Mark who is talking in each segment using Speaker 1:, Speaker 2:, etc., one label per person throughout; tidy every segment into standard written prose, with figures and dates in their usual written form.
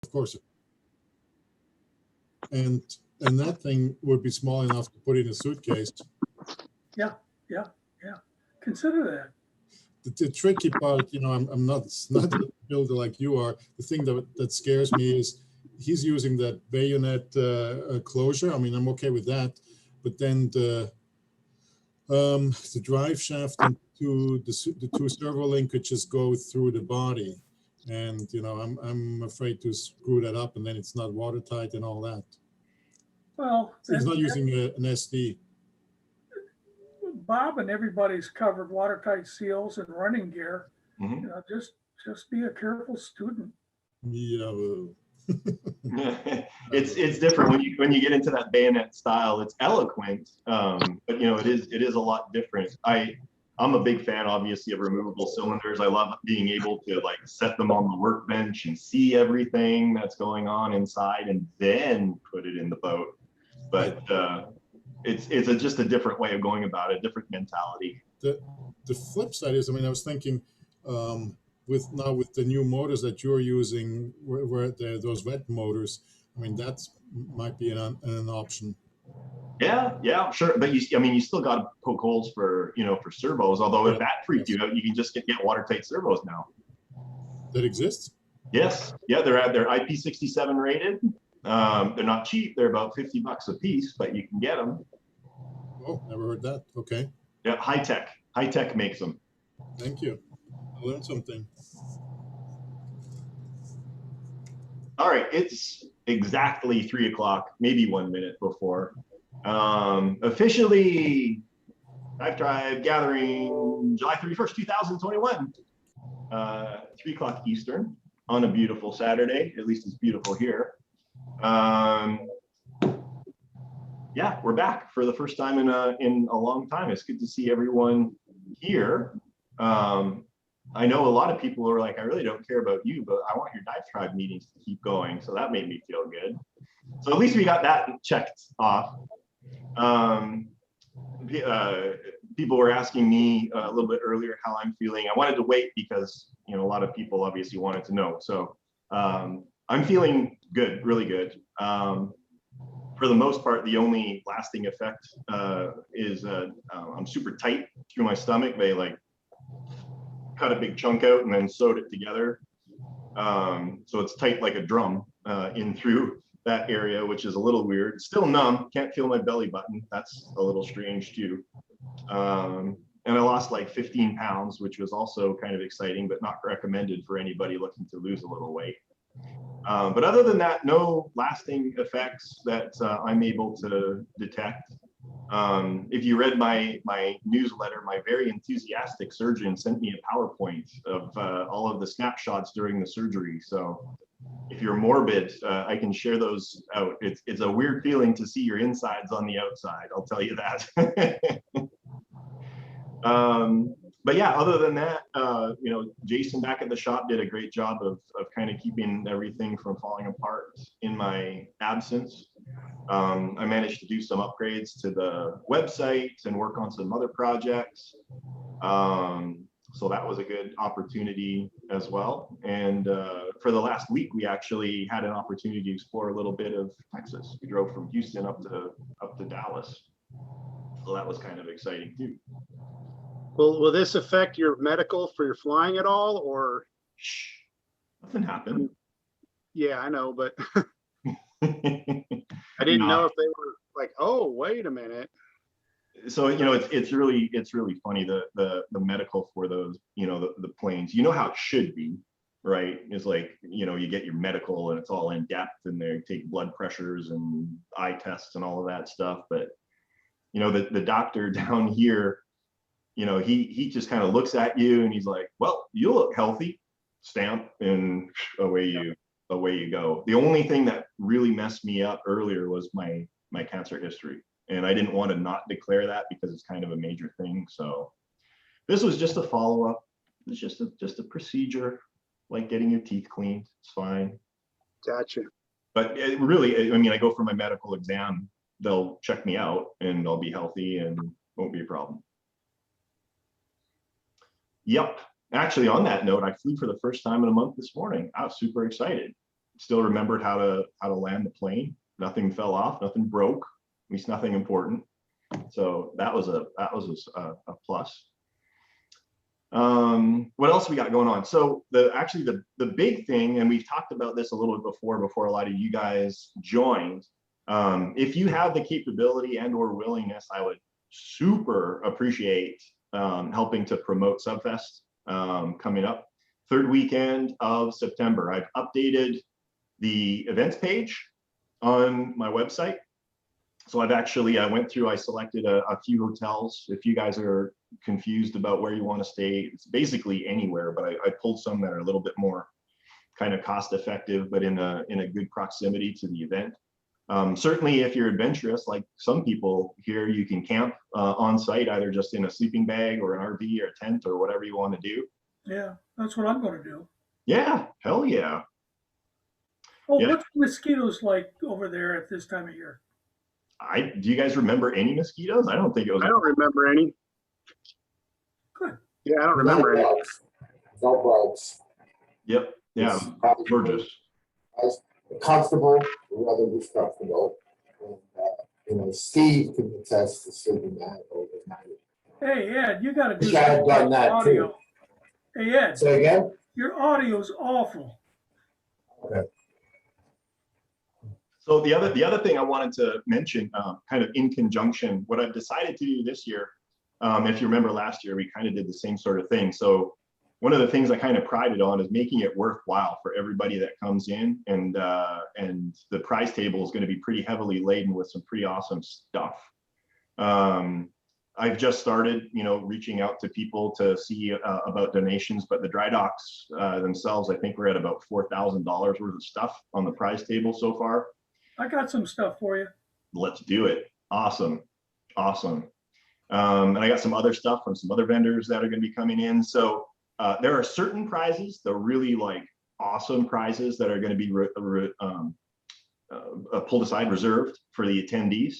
Speaker 1: of course. And that thing would be small enough to put in a suitcase.
Speaker 2: Yeah. Consider that.
Speaker 1: The tricky part, I'm not a builder like you are. The thing that scares me is he's using that bayonet closure. I mean, I'm okay with that, but then the drive shaft and the two servo linkages go through the body, and I'm afraid to screw that up, and then it's not watertight and all that.
Speaker 2: Well,
Speaker 1: he's not using an SD.
Speaker 2: Bob and everybody's covered watertight seals and running gear.
Speaker 3: Mm-hmm.
Speaker 2: Just be a careful student.
Speaker 1: Yeah.
Speaker 3: It's different when you get into that bayonet style. It's eloquent, but it is a lot different. I'm a big fan, obviously, of removable cylinders. I love being able to set them on the workbench and see everything that's going on inside, and then put it in the boat. But it's just a different way of going about it, different mentality.
Speaker 1: The flip side is, I was thinking, with the new motors that you're using, where those wet motors, that might be an option.
Speaker 3: Yeah, sure. But you still got to poke holes for servos. Although if that freaked you out, you can just get watertight servos now.
Speaker 1: That exists?
Speaker 3: Yes. Yeah, they're IP67 rated. They're not cheap. They're about $50 a piece, but you can get them.
Speaker 1: Oh, never heard that. Okay.
Speaker 3: Yeah, High Tech makes them.
Speaker 1: Thank you. I learned something.
Speaker 3: All right, it's exactly 3 o'clock, maybe 1 minute before. Officially, DiveTrive gathering July 31st, 2021, 3 o'clock Eastern on a beautiful Saturday. At least it's beautiful here. Yeah, we're back for the first time in a long time. It's good to see everyone here. I know a lot of people are like, I really don't care about you, but I want your DiveTrive meetings to keep going. So that made me feel good. So at least we got that checked off. People were asking me a little bit earlier how I'm feeling. I wanted to wait because a lot of people obviously wanted to know. So I'm feeling good, really good. For the most part, the only lasting effect is I'm super tight through my stomach. They cut a big chunk out and then sewed it together. So it's tight like a drum in through that area, which is a little weird. It's still numb, can't feel my belly button. That's a little strange too. And I lost 15 pounds, which was also kind of exciting, but not recommended for anybody looking to lose a little weight. But other than that, no lasting effects that I'm able to detect. If you read my newsletter, my very enthusiastic surgeon sent me a PowerPoint of all of the snapshots during the surgery. So if you're morbid, I can share those out. It's a weird feeling to see your insides on the outside, I'll tell you that. But yeah, other than that, Jason back at the shop did a great job of kind of keeping everything from falling apart in my absence. I managed to do some upgrades to the website and work on some other projects. So that was a good opportunity as well. And for the last week, we actually had an opportunity to explore a little bit of Texas. We drove from Houston up to Dallas. So that was kind of exciting too.
Speaker 4: Will this affect your medical for your flying at all, or?
Speaker 3: Shh, nothing happened.
Speaker 4: Yeah, I know, but I didn't know if they were like, oh, wait a minute.
Speaker 3: So it's really funny the medical for those the planes. You know how it should be, right? It's you get your medical and it's all in depth, and they take blood pressures and eye tests and all of that stuff. But the doctor down here, he just kind of looks at you and he's like, well, you look healthy, stamp, and away you go. The only thing that really messed me up earlier was my cancer history. And I didn't want to not declare that because it's kind of a major thing. So this was just a follow-up. It's just a procedure, like getting your teeth cleaned. It's fine.
Speaker 4: Gotcha.
Speaker 3: But it really, I go for my medical exam. They'll check me out and I'll be healthy and won't be a problem. Yep. Actually, on that note, I flew for the first time in a month this morning. I was super excited. still remembered how to land the plane. Nothing fell off, nothing broke, at least nothing important. So that was a plus. What else we got going on? So the big thing, and we've talked about this a little bit before a lot of you guys joined. If you have the capability and or willingness, I would super appreciate helping to promote Subfest coming up. Third weekend of September. I've updated the events page on my website. So I went through, I selected a few hotels. If you guys are confused about where you want to stay, it's basically anywhere, but I pulled some that are a little bit more kind of cost effective, but in a good proximity to the event. Certainly if you're adventurous, like some people here, you can camp on site, either just in a sleeping bag or an RV or a tent or whatever you want to do.
Speaker 2: Yeah, that's what I'm going to do.
Speaker 3: Yeah, hell yeah.
Speaker 2: Oh,
Speaker 3: Yeah.
Speaker 2: what's mosquitoes like over there at this time of year?
Speaker 3: Do you guys remember any mosquitoes? I don't think it was.
Speaker 4: I don't remember any.
Speaker 2: Good.
Speaker 4: Yeah, I don't remember any.
Speaker 5: No bugs.
Speaker 3: Yep. Yeah.
Speaker 5: It's
Speaker 3: Gorgeous.
Speaker 5: comfortable, rather comfortable. And, Steve can attest to sleeping that overnight.
Speaker 2: Hey, Ed, you got to do
Speaker 5: Wish I had
Speaker 2: something
Speaker 5: done
Speaker 2: about
Speaker 5: that
Speaker 2: audio.
Speaker 5: too.
Speaker 2: Hey, Ed,
Speaker 5: Say again?
Speaker 2: your audio's awful.
Speaker 5: Okay.
Speaker 3: So the other thing I wanted to mention, kind of in conjunction, what I've decided to do this year, if you remember last year, we kind of did the same sort of thing. So one of the things I kind of prided on is making it worthwhile for everybody that comes in, and the prize table is going to be pretty heavily laden with some pretty awesome stuff. I've just started, reaching out to people to see about donations, but the dry docks themselves, I think we're at about $4,000 worth of stuff on the prize table so far.
Speaker 2: I got some stuff for you.
Speaker 3: Let's do it. Awesome. Awesome. And I got some other stuff from some other vendors that are going to be coming in. So there are certain prizes, the really awesome prizes that are going to be pulled aside, reserved for the attendees.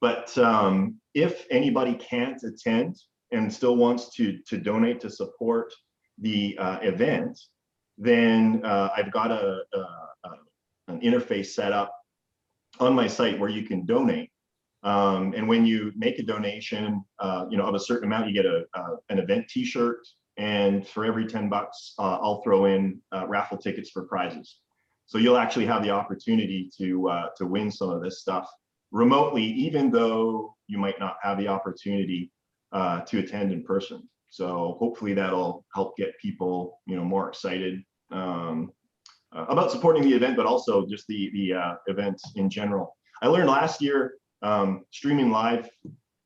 Speaker 3: But if anybody can't attend and still wants to donate to support the event, then I've got an interface set up on my site where you can donate. And when you make a donation, of a certain amount, you get an event T-shirt, and for every $10, I'll throw in raffle tickets for prizes. So you'll actually have the opportunity to win some of this stuff remotely, even though you might not have the opportunity to attend in person. So hopefully that'll help get people, more excited about supporting the event, but also just the events in general. I learned last year, streaming live,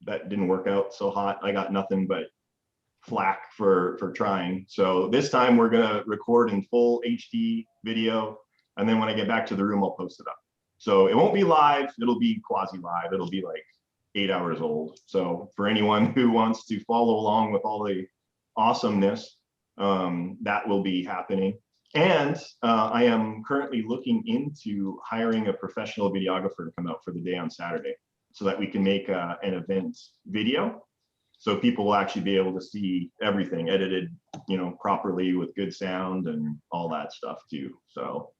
Speaker 3: that didn't work out so hot. I got nothing but flack for trying. So this time we're gonna record in full HD video, and then when I get back to the room, I'll post it up. So it won't be live, it'll be quasi-live. It'll be like 8 hours old. So for anyone who wants to follow along with all the awesomeness, that will be happening. And I am currently looking into hiring a professional videographer to come out for the day on Saturday, so that we can make an event video. So people will actually be able to see everything edited, properly with good sound and all that stuff too. So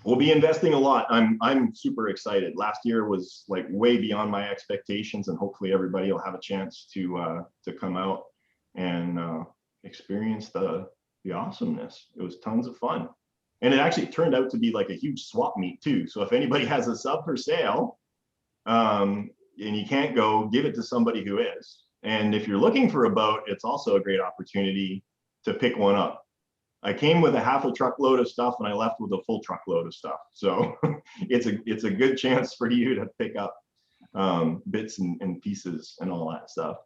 Speaker 3: we'll be investing a lot. I'm super excited. Last year was way beyond my expectations, and hopefully everybody will have a chance to come out and experience the awesomeness. It was tons of fun. And it actually turned out to be a huge swap meet too. So if anybody has a sub for sale, and you can't go, give it to somebody who is. And if you're looking for a boat, it's also a great opportunity to pick one up. I came with a half a truckload of stuff and I left with a full truckload of stuff. So it's a good chance for you to pick up bits and pieces and all that stuff.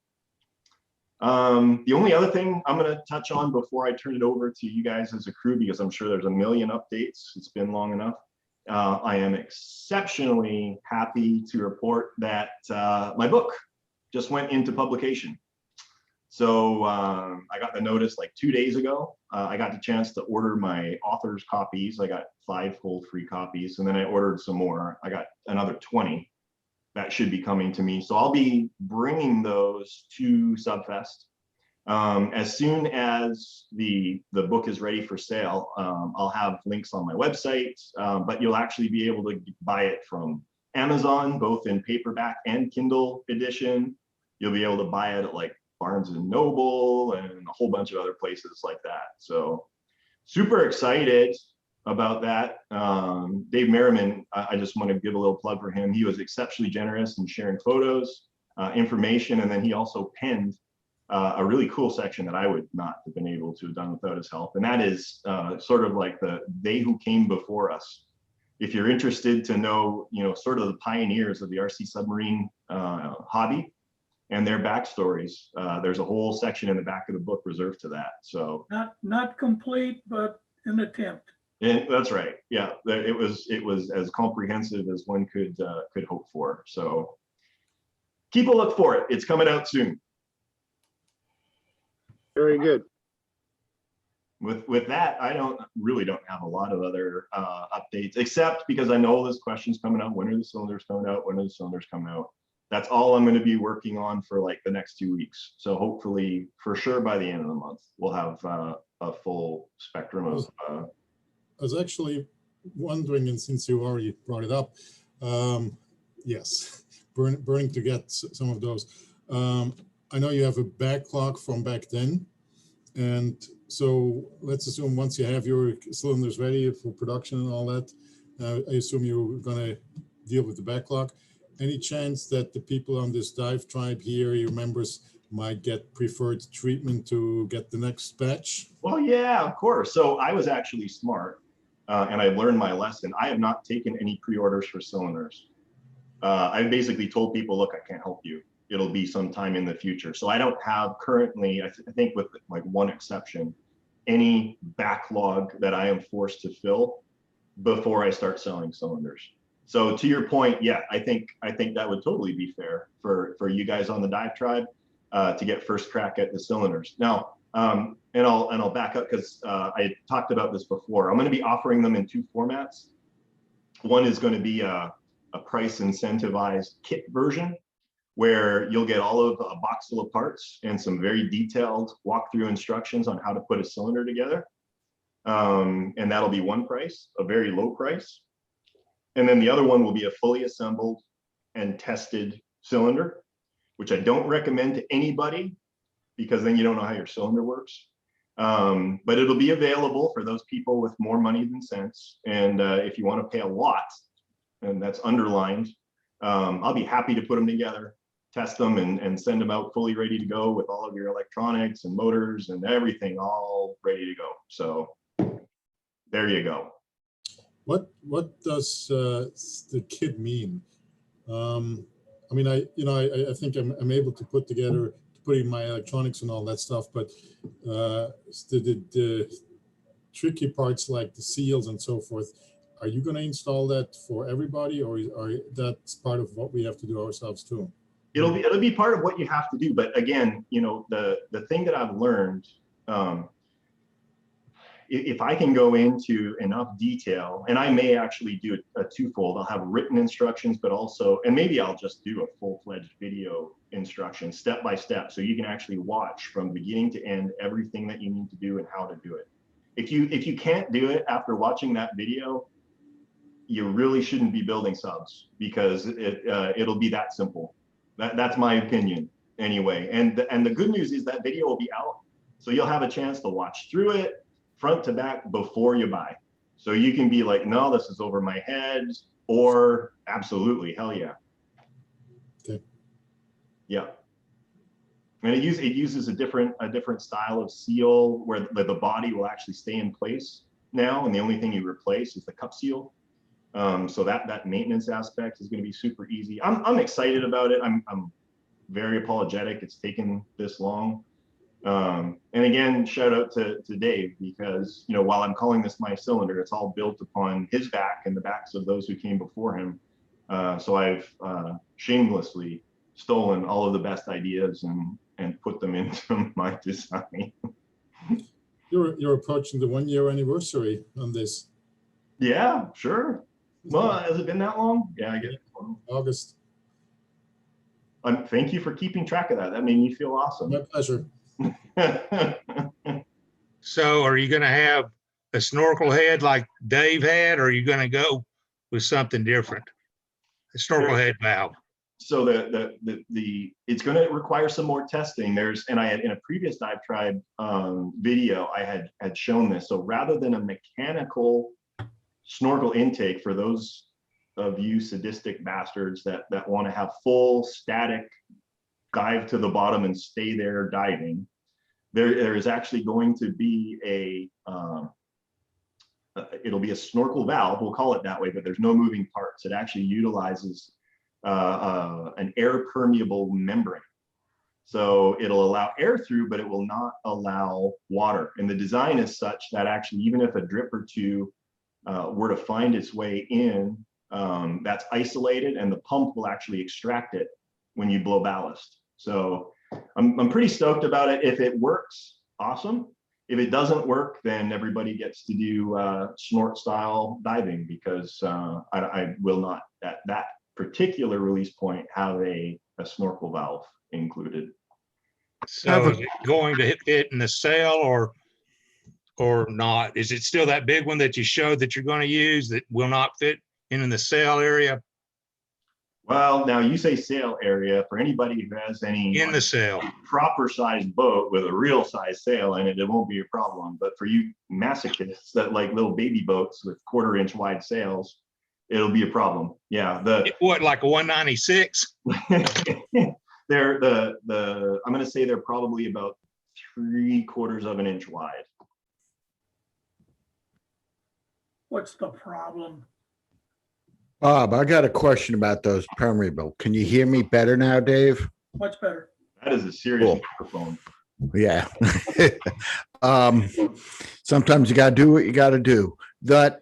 Speaker 3: The only other thing I'm going to touch on before I turn it over to you guys as a crew, because I'm sure there's a million updates, it's been long enough. I am exceptionally happy to report that my book just went into publication. So I got the notice 2 days ago. I got the chance to order my author's copies. I got 5 full free copies, and then I ordered some more. I got another 20 that should be coming to me. So I'll be bringing those to Subfest. As soon as the book is ready for sale, I'll have links on my website, but you'll actually be able to buy it from Amazon, both in paperback and Kindle edition. You'll be able to buy it at like Barnes and Noble and a whole bunch of other places like that. So super excited about that. Dave Merriman, I just want to give a little plug for him. He was exceptionally generous in sharing photos, information, and then he also penned a really cool section that I would not have been able to have done without his help. And that is sort of like they who came before us. If you're interested to know, sort of the pioneers of the RC submarine hobby and their backstories, there's a whole section in the back of the book reserved to that. So
Speaker 2: Not complete, but an attempt.
Speaker 3: and that's right. Yeah, it was as comprehensive as one could hope for. So keep a look for it. It's coming out soon.
Speaker 4: Very good.
Speaker 3: With that, I really don't have a lot of other updates, except because I know this question's coming out. When are the cylinders coming out? When are the cylinders coming out? That's all I'm going to be working on for like the next 2 weeks. So hopefully, for sure, by the end of the month, we'll have a full spectrum of.
Speaker 1: I was actually wondering, and since you already brought it up, yes, burning to get some of those. I know you have a backlog from back then, and so let's assume once you have your cylinders ready for production and all that, I assume you're going to deal with the backlog. Any chance that the people on this DiveTrive here, your members, might get preferred treatment to get the next batch?
Speaker 3: Well, yeah, of course. So I was actually smart, and I learned my lesson. I have not taken any pre-orders for cylinders. I basically told people, look, I can't help you. It'll be sometime in the future. So I don't have currently, I think with like one exception, any backlog that I am forced to fill before I start selling cylinders. So to your point, yeah, I think that would totally be fair for you guys on the DiveTrive to get first crack at the cylinders. Now, and I'll back up because I talked about this before. I'm going to be offering them in 2 formats. One is going to be a price incentivized kit version, where you'll get all of a box full of parts and some very detailed walkthrough instructions on how to put a cylinder together. And that'll be one price, a very low price. And then the other one will be a fully assembled and tested cylinder, which I don't recommend to anybody because then you don't know how your cylinder works. But it'll be available for those people with more money than sense. And if you want to pay a lot, and that's underlined, I'll be happy to put them together, test them, and send them out fully ready to go with all of your electronics and motors and everything all ready to go. So there you go.
Speaker 1: What does the kit mean? I mean, I think I'm able to put in my electronics and all that stuff, but the tricky parts like the seals and so forth, are you going to install that for everybody, or that's part of what we have to do ourselves too?
Speaker 3: It'll be part of what you have to do, but again, the thing that I've learned, if I can go into enough detail, and I may actually do a twofold. I'll have written instructions, but also, and maybe I'll just do a full-fledged video instruction step by step, so you can actually watch from beginning to end everything that you need to do and how to do it. If you can't do it after watching that video, you really shouldn't be building subs, because it'll be that simple. That's my opinion anyway. And the good news is that video will be out, so you'll have a chance to watch through it front to back before you buy. So you can be like, no, this is over my head, or absolutely, hell yeah.
Speaker 1: Okay.
Speaker 3: Yeah. And it uses a different style of seal where the body will actually stay in place now, and the only thing you replace is the cup seal. So that maintenance aspect is going to be super easy. I'm excited about it. I'm very apologetic it's taken this long. And again, shout out to Dave, because while I'm calling this my cylinder, it's all built upon his back and the backs of those who came before him. So I've shamelessly stolen all of the best ideas and put them into my design.
Speaker 1: You're approaching the 1-year anniversary on this.
Speaker 3: Yeah, sure. Well, has it been that long? Yeah, I guess.
Speaker 1: August.
Speaker 3: Thank you for keeping track of that. That made me feel awesome.
Speaker 1: My pleasure.
Speaker 6: So are you going to have a snorkel head like Dave had, or are you going to go with something different? A snorkel head valve.
Speaker 3: So it's going to require some more testing. And I had in a previous DiveTrive video, I had shown this. So rather than a mechanical snorkel intake for those of you sadistic bastards that want to have full static dive to the bottom and stay there diving, there is actually going to be it'll be a snorkel valve, we'll call it that way, but there's no moving parts. It actually utilizes an air permeable membrane. So it'll allow air through, but it will not allow water. And the design is such that actually, even if a drip or two were to find its way in, that's isolated, and the pump will actually extract it when you blow ballast. So I'm pretty stoked about it. If it works, awesome. If it doesn't work, then everybody gets to do snort style diving, because I will not, at that particular release point, have a snorkel valve included.
Speaker 6: So is it going to fit in the sail or not? Is it still that big one that you showed that you're going to use that will not fit in the sail area?
Speaker 3: Well, now you say sail area. For anybody who has any
Speaker 6: In the sail.
Speaker 3: proper sized boat with a real size sail in it, it won't be a problem. But for you masochists that like little baby boats with 1/4 inch wide sails, it'll be a problem. Yeah.
Speaker 6: What, like a 196?
Speaker 3: I'm going to say they're probably about 3/4 of an inch wide.
Speaker 2: What's the problem?
Speaker 7: Bob, I got a question about those permeable. Can you hear me better now, Dave?
Speaker 2: Much better.
Speaker 3: That is a serious
Speaker 7: Cool.
Speaker 3: microphone.
Speaker 7: Yeah. Sometimes you gotta do what you gotta do. That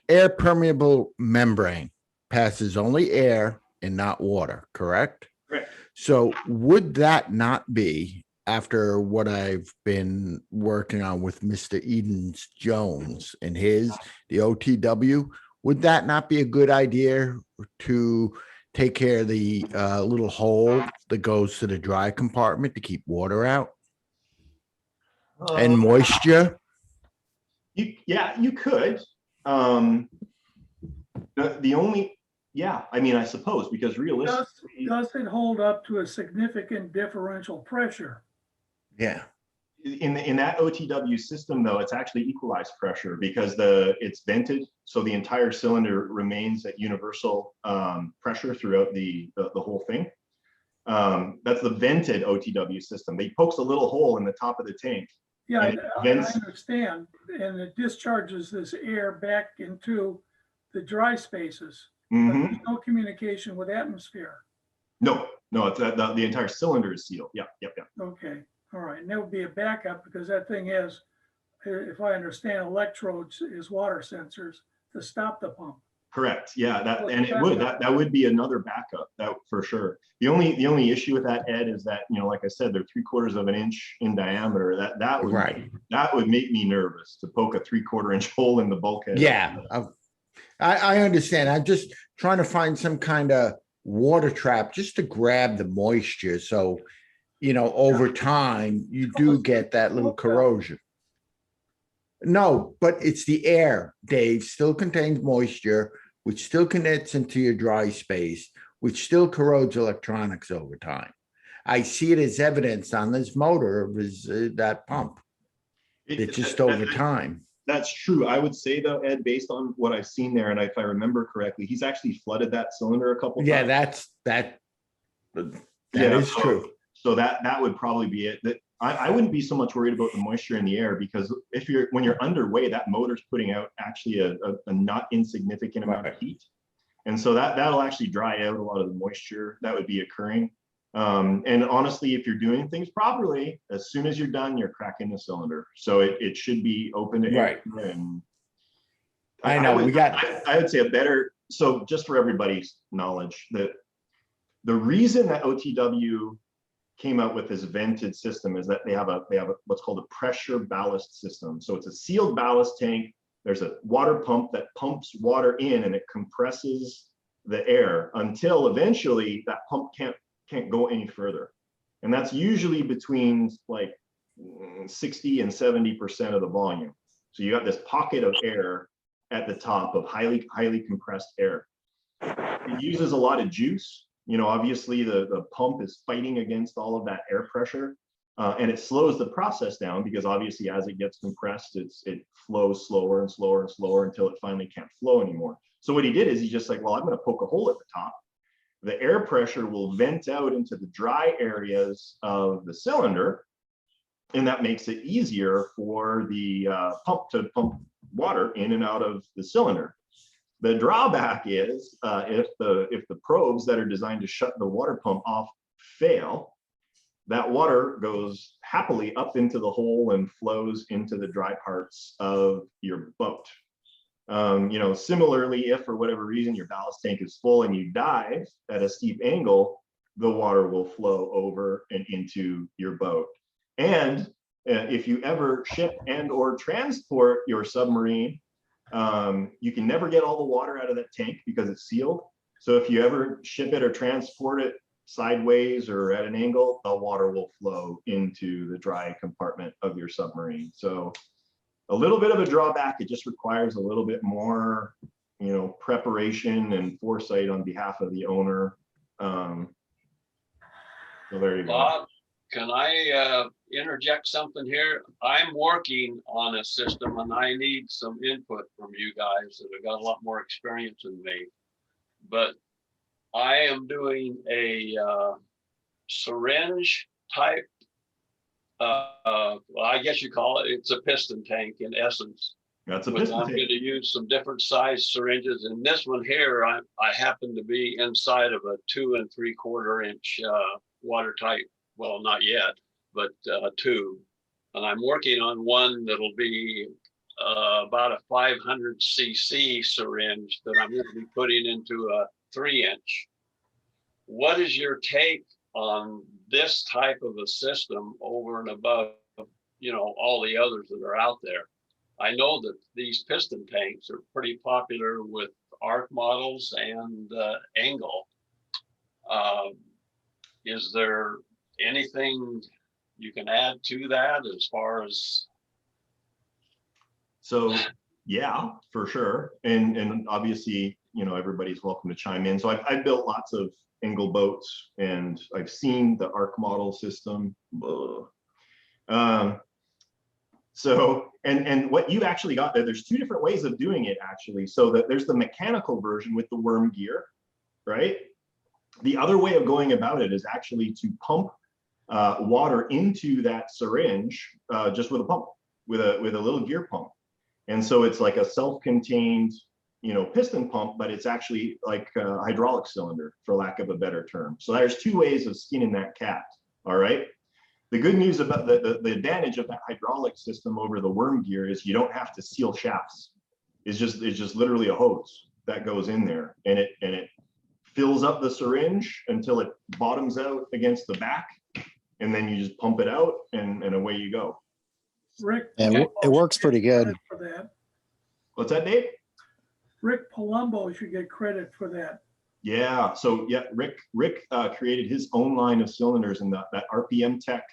Speaker 7: air permeable membrane passes only air and not water, correct?
Speaker 3: Correct.
Speaker 7: So would that not be, after what I've been working on with Mr. Edens Jones and the OTW, would that not be a good idea to take care of the little hole that goes to the dry compartment to keep water out and moisture?
Speaker 3: You could. I mean, I suppose, because realistically,
Speaker 2: Does it hold up to a significant differential pressure?
Speaker 7: Yeah.
Speaker 3: in that OTW system, though, it's actually equalized pressure, because it's vented, so the entire cylinder remains at universal pressure throughout the whole thing. That's the vented OTW system. They pokes a little hole in the top of the tank.
Speaker 2: Yeah,
Speaker 3: And
Speaker 2: I understand. And it discharges this air back into the dry spaces. But
Speaker 3: Mhm.
Speaker 2: there's no communication with atmosphere.
Speaker 3: No, it's the entire cylinder is sealed. Yeah.
Speaker 2: Okay, all right. And there would be a backup, because that thing has, if I understand, electrodes as water sensors to stop the pump.
Speaker 3: Correct. Yeah, that would be another backup, that for sure. The only issue with that, Ed, is that, like I said, they're 3/4 of an inch in diameter. That would make me nervous to poke a 3/4 inch hole in the bulkhead.
Speaker 7: Yeah. I understand. I'm just trying to find some kind of water trap just to grab the moisture. So, over time, you do get that little corrosion. No, but it's the air, Dave, still contains moisture, which still connects into your dry space, which still corrodes electronics over time. I see it as evidence on this motor of that pump. It's just over time.
Speaker 3: That's true. I would say, though, Ed, based on what I've seen there, and if I remember correctly, he's actually flooded that cylinder a couple times.
Speaker 7: Yeah, that is true.
Speaker 3: So that would probably be it. That I wouldn't be so much worried about the moisture in the air, because when you're underway, that motor's putting out actually a not insignificant amount of heat. And so that'll actually dry out a lot of the moisture that would be occurring. And honestly, if you're doing things properly, as soon as you're done, you're cracking the cylinder. So it should be open to air.
Speaker 7: Right.
Speaker 3: And
Speaker 7: I know
Speaker 3: I would say so just for everybody's knowledge, that the reason that OTW came out with this vented system is that they have what's called a pressure ballast system. So it's a sealed ballast tank. There's a water pump that pumps water in, and it compresses the air until eventually that pump can't go any further. And that's usually between like 60 and 70% of the volume. So you got this pocket of air at the top of highly compressed air. It uses a lot of juice. You know, obviously the pump is fighting against all of that air pressure, and it slows the process down because obviously as it gets compressed, it flows slower and slower and slower until it finally can't flow anymore. So what he did is he's just like, well, I'm going to poke a hole at the top. The air pressure will vent out into the dry areas of the cylinder, and that makes it easier for the pump to pump water in and out of the cylinder. The drawback is if the probes that are designed to shut the water pump off fail, that water goes happily up into the hole and flows into the dry parts of your boat. You know, similarly, if for whatever reason your ballast tank is full and you dive at a steep angle, the water will flow over and into your boat. And if you ever ship and or transport your submarine, you can never get all the water out of that tank because it's sealed. So if you ever ship it or transport it sideways or at an angle, the water will flow into the dry compartment of your submarine. So a little bit of a drawback. It just requires a little bit more, you know, preparation and foresight on behalf of the owner. So there you go.
Speaker 8: Bob, can I interject something here? I'm working on a system and I need some input from you guys that have got a lot more experience than me. But I am doing a syringe type, well, I guess you call it, it's a piston tank in essence.
Speaker 3: That's a
Speaker 8: But
Speaker 3: piston
Speaker 8: I'm
Speaker 3: tank.
Speaker 8: going to use some different size syringes. And this one here, I happen to be inside of a 2 3/4 inch watertight, well, not yet, but tube. And I'm working on one that'll be about a 500 cc syringe that I'm going to be putting into a 3-inch. What is your take on this type of a system over and above, you know, all the others that are out there? I know that these piston tanks are pretty popular with ARC models and Angle. Is there anything you can add to that as far as?
Speaker 3: So yeah, for sure. And obviously, you know, everybody's welcome to chime in. So I've built lots of Angle boats and I've seen the ARC model system. So, and what you've actually got there's 2 different ways of doing it actually. So that there's the mechanical version with the worm gear, right? The other way of going about it is actually to pump water into that syringe just with a pump, with a little gear pump. And so it's like a self-contained, you know, piston pump, but it's actually like a hydraulic cylinder, for lack of a better term. So there's 2 ways of skinning that cat. All right. The good news about the advantage of that hydraulic system over the worm gear is you don't have to seal shafts. It's just literally a hose that goes in there, and it fills up the syringe until it bottoms out against the back, and then you just pump it out and away you go.
Speaker 2: Rick.
Speaker 9: Yeah, it works pretty good.
Speaker 2: For that.
Speaker 3: What's that, Dave?
Speaker 2: Rick Palumbo should get credit for that.
Speaker 3: Yeah, so yeah, Rick created his own line of cylinders, and that RPM Tech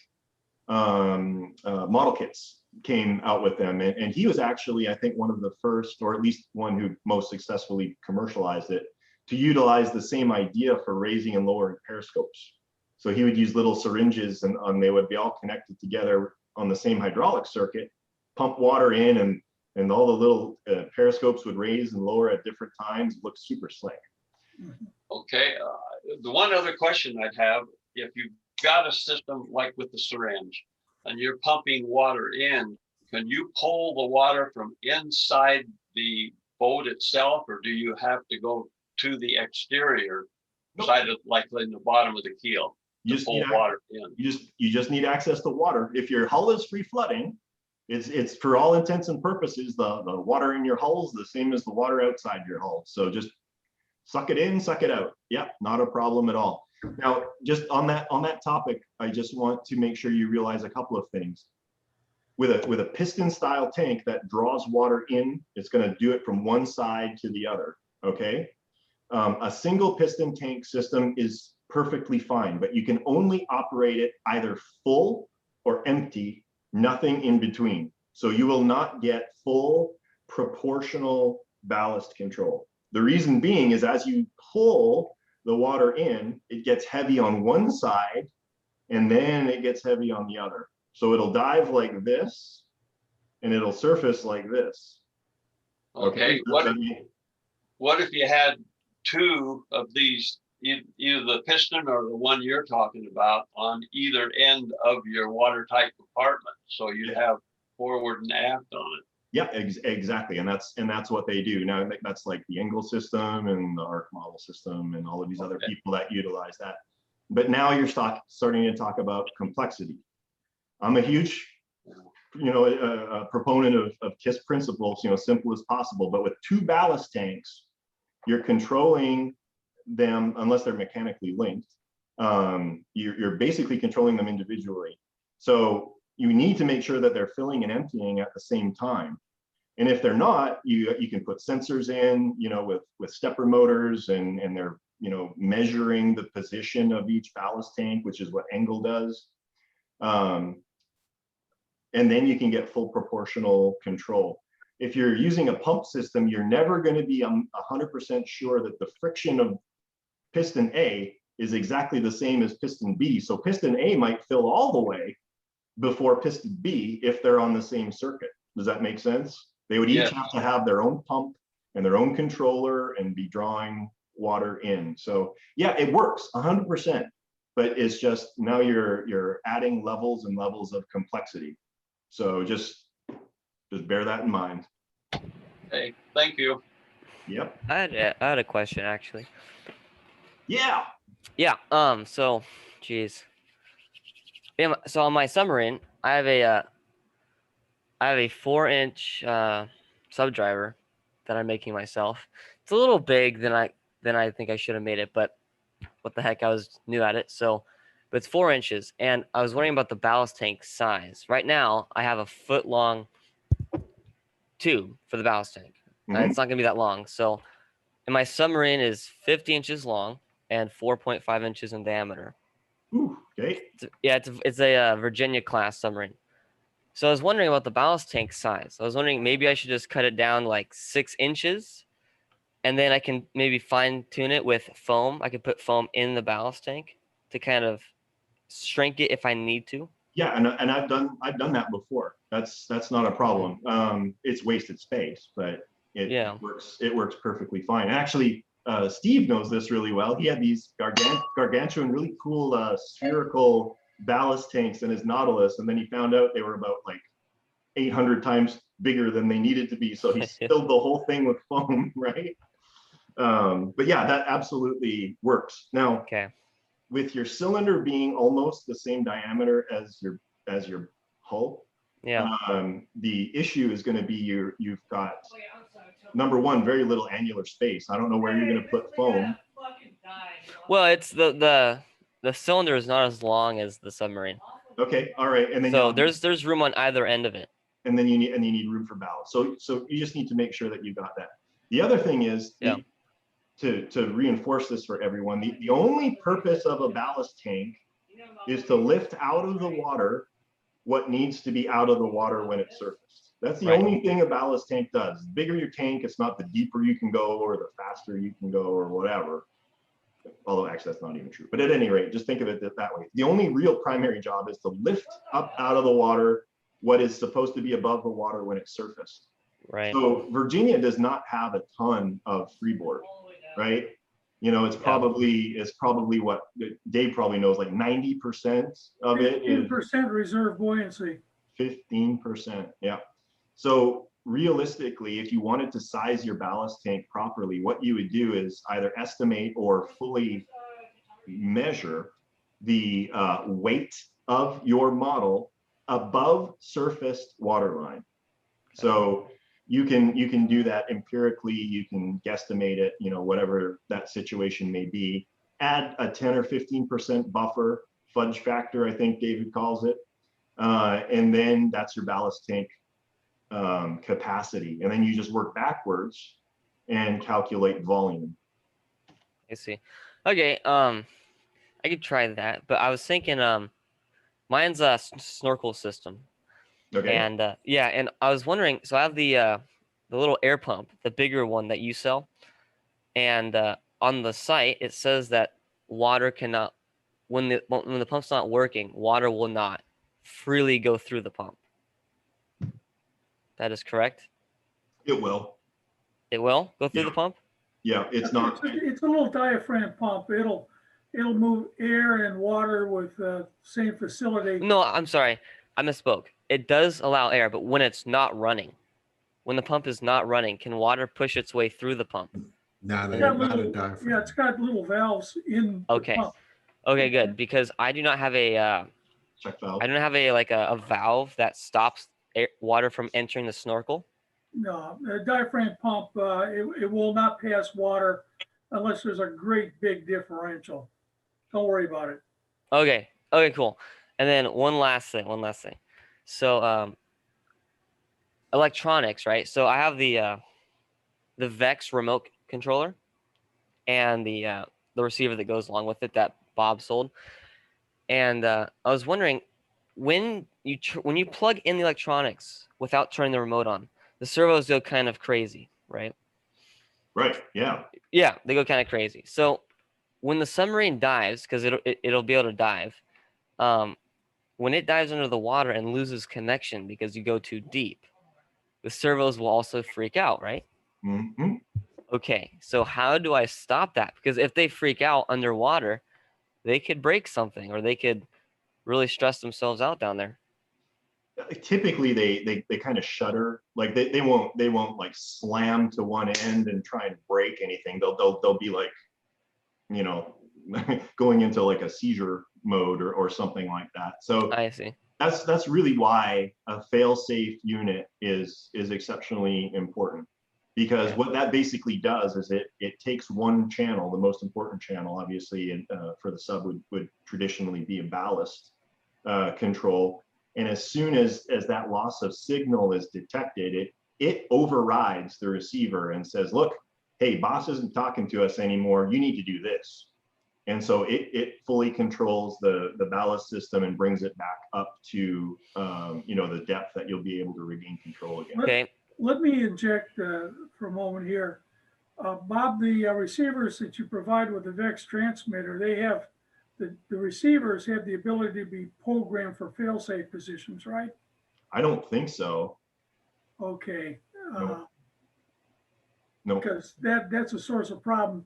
Speaker 3: model kits came out with them, and he was actually, I think, one of the first, or at least one who most successfully commercialized it, to utilize the same idea for raising and lowering periscopes. So he would use little syringes, and they would be all connected together on the same hydraulic circuit, pump water in, and all the little periscopes would raise and lower at different times. It looked super slick.
Speaker 8: Okay, the one other question I'd have, if you've got a system like with the syringe and you're pumping water in, can you pull the water from inside the boat itself, or do you have to go to the exterior side of, like in the bottom of the keel, to pull water in?
Speaker 3: You just need access to water. If your hull is free flooding, it's for all intents and purposes, the water in your hull is the same as the water outside your hull. So just suck it in, suck it out. Yep, not a problem at all. Now, just on that topic, I just want to make sure you realize a couple of things. With a piston style tank that draws water in, it's going to do it from one side to the other. Okay, a single piston tank system is perfectly fine, but you can only operate it either full or empty nothing in between. So you will not get full proportional ballast control. The reason being is as you pull the water in, it gets heavy on one side and then it gets heavy on the other. So it'll dive like this and it'll surface like this.
Speaker 8: Okay, what if you had two of these, either the piston or the one you're talking about, on either end of your watertight compartment? So you'd have forward and aft on it.
Speaker 3: Yeah, exactly. And that's what they do. Now, that's like the Engel system and the ARC model system and all of these other people that utilize that. But now you're starting to talk about complexity. I'm a huge, a proponent of KISS principles, simple as possible. But with two ballast tanks, you're controlling them, unless they're mechanically linked, you're basically controlling them individually. So you need to make sure that they're filling and emptying at the same time. And if they're not, you can put sensors in, with stepper motors, and they're, measuring the position of each ballast tank, which is what Engel does. And then you can get full proportional control. If you're using a pump system, you're never going to be 100% sure that the friction of piston A is exactly the same as piston B. So piston A might fill all the way before piston B if they're on the same circuit. Does that make sense? They would each have to have their own pump and their own controller and be drawing water in. So yeah, it works 100%, but it's just now you're adding levels and levels of complexity. So just bear that in mind.
Speaker 8: Hey, thank you.
Speaker 3: Yep.
Speaker 9: I had a question actually.
Speaker 3: Yeah.
Speaker 9: Yeah. So, geez. So on my submarine, I have a 4-inch subdriver that I'm making myself. It's a little big than I think I should have made it, but what the heck, I was new at it. So, but it's 4 inches, and I was wondering about the ballast tank size. Right now, I have a 1-foot-long tube for the ballast tank. It's not gonna be that long. So, and my submarine is 50 inches long and 4.5 inches in diameter.
Speaker 3: Ooh, okay.
Speaker 9: It's a Virginia class submarine. So I was wondering about the ballast tank size. I was wondering maybe I should just cut it down like 6 inches, and then I can maybe fine tune it with foam. I could put foam in the ballast tank to kind of shrink it if I need to.
Speaker 3: Yeah, and I've done that before. That's not a problem. It's wasted space, but it works perfectly fine. And actually, Steve knows this really well. He had these gargantuan, really cool spherical ballast tanks in his Nautilus, and then he found out they were about like 800 times bigger than they needed to be. So he filled the whole thing with foam, right? But yeah, that absolutely works. Now, with your cylinder being almost the same diameter as your hull, the issue is going to be you've got, number one, very little annular space. I don't know where you're going to put foam.
Speaker 9: Well, it's the cylinder is not as long as the submarine.
Speaker 3: Okay, all right, and then
Speaker 9: so there's room on either end of it.
Speaker 3: And then you need room for ballast. So you just need to make sure that you got that. The other thing is to reinforce this for everyone. The only purpose of a ballast tank is to lift out of the water what needs to be out of the water when it's surfaced. That's the only thing a ballast tank does. The bigger your tank, it's not the deeper you can go or the faster you can go or whatever. Although actually that's not even true. But at any rate, just think of it that way. The only real primary job is to lift up out of the water what is supposed to be above the water when it's surfaced.
Speaker 9: Right.
Speaker 3: So Virginia does not have a ton of freeboard, right? It's probably what Dave probably knows, like 90% of it is
Speaker 2: 15% reserve buoyancy.
Speaker 3: 15%, yeah. So realistically, if you wanted to size your ballast tank properly, what you would do is either estimate or fully measure the weight of your model above surfaced water line. So you can do that empirically. You can guesstimate it, whatever that situation may be. Add a 10 or 15% buffer, fudge factor, I think David calls it. And then that's your ballast tank capacity. And then you just work backwards and calculate volume.
Speaker 9: I see. Okay, I could try that, but I was thinking, mine's a snorkel system.
Speaker 3: Okay.
Speaker 9: And yeah, and I was wondering, so I have the little air pump, the bigger one that you sell, and on the site it says that water cannot, when the pump's not working, water will not freely go through the pump. That is correct.
Speaker 3: It will.
Speaker 9: It will go through
Speaker 3: Yeah.
Speaker 9: the pump.
Speaker 3: Yeah, it's not.
Speaker 2: It's a little diaphragm pump. It'll move air and water with the same facility.
Speaker 9: No, I'm sorry, I misspoke. It does allow air, but when it's not running, when the pump is not running, can water push its way through the pump?
Speaker 7: Not
Speaker 2: It's
Speaker 7: a,
Speaker 2: got
Speaker 7: not a
Speaker 2: little,
Speaker 7: diaphragm.
Speaker 2: yeah, it's got little valves in the
Speaker 9: Okay.
Speaker 2: pump.
Speaker 9: Okay, good, because I do not have a
Speaker 3: Check valve.
Speaker 9: I don't have a valve that stops water from entering the snorkel.
Speaker 2: No, the diaphragm pump, it will not pass water unless there's a great big differential. Don't worry about it.
Speaker 9: Okay. Okay, cool. And then one last thing. So electronics, right? So I have the Vex remote controller and the receiver that goes along with it that Bob sold. And I was wondering, when you plug in the electronics without turning the remote on, the servos go kind of crazy, right?
Speaker 3: Right. Yeah.
Speaker 9: Yeah, they go kind of crazy. So when the submarine dives, because it'll be able to dive, when it dives under the water and loses connection because you go too deep, the servos will also freak out, right?
Speaker 3: Mm-hmm.
Speaker 9: Okay, so how do I stop that? Because if they freak out underwater, they could break something or they could really stress themselves out down there.
Speaker 3: Typically they kind of shudder, like they won't like slam to one end and try and break anything. They'll be like, you know, going into like a seizure mode or something like that. So
Speaker 9: I see.
Speaker 3: that's really why a fail-safe unit is exceptionally important, because what that basically does is it takes one channel, the most important channel, obviously, and for the sub would traditionally be a ballast control. And as soon as that loss of signal is detected, it overrides the receiver and says, look, hey, boss isn't talking to us anymore. You need to do this. And so it fully controls the ballast system and brings it back up to you know, the depth that you'll be able to regain control again.
Speaker 9: Okay.
Speaker 2: Let me inject for a moment here. Bob, the receivers that you provide with the VEX transmitter, they have, the receivers have the ability to be programmed for fail-safe positions, right?
Speaker 3: I don't think so.
Speaker 2: Okay.
Speaker 3: No.
Speaker 2: Because that's a source of problem.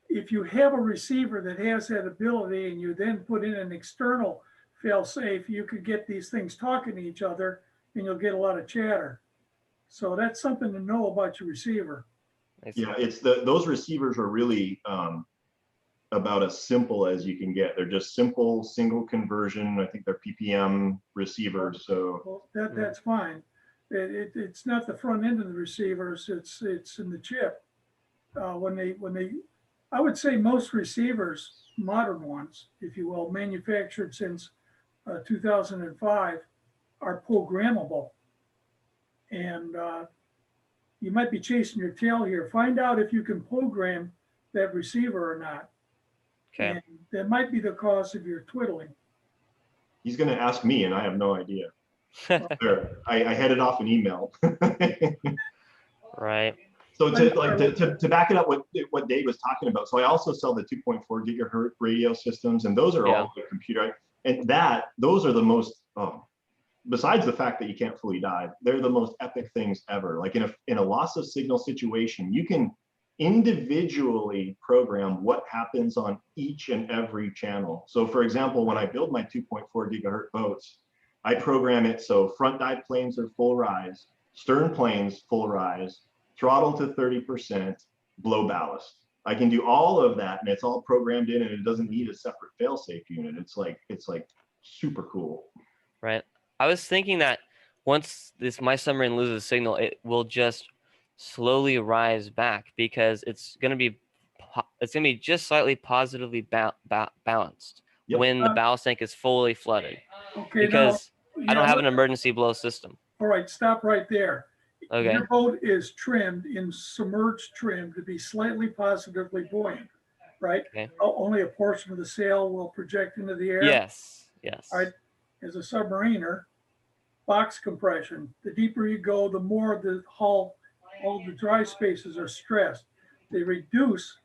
Speaker 2: If you have a receiver that has that ability and you then put in an external fail-safe, you could get these things talking to each other and you'll get a lot of chatter. So that's something to know about your receiver.
Speaker 3: Yeah, it's those receivers are really about as simple as you can get. They're just simple single conversion. I think they're PPM receivers. So
Speaker 2: well, that's fine. It's not the front end of the receivers. It's in the chip. When they I would say most receivers, modern ones, if you will, manufactured since 2005, are programmable. And you might be chasing your tail here. Find out if you can program that receiver or not.
Speaker 9: Okay.
Speaker 2: And that might be the cause of your twiddling.
Speaker 3: he's going to ask me, and I have no idea. There, I headed off an email.
Speaker 9: Right.
Speaker 3: So to back it up, what Dave was talking about. So I also sell the 2.4 gigahertz radio systems, and those are all the computer. And those are the most, besides the fact that you can't fully dive, they're the most epic things ever. Like in a loss of signal situation, you can individually program what happens on each and every channel. So for example, when I build my 2.4 gigahertz boats, I program it so front dive planes are full rise, stern planes full rise, throttle to 30%, blow ballast. I can do all of that, and it's all programmed in, and it doesn't need a separate fail-safe unit. It's like super cool.
Speaker 9: Right. I was thinking that once my submarine loses signal, it will just slowly rise back because it's going to be just slightly positively balanced when the ballast tank is fully flooded.
Speaker 2: Okay.
Speaker 9: Because
Speaker 2: now,
Speaker 9: I don't have an emergency blow system.
Speaker 2: All right, stop right there.
Speaker 9: Okay.
Speaker 2: Your boat is trimmed in submerged trim to be slightly positively buoyant, right?
Speaker 9: Okay.
Speaker 2: Only a portion of the sail will project into the air.
Speaker 9: Yes. Yes.
Speaker 2: All right. As a submariner, box compression. The deeper you go, the more the hull, all the dry spaces are stressed. They reduce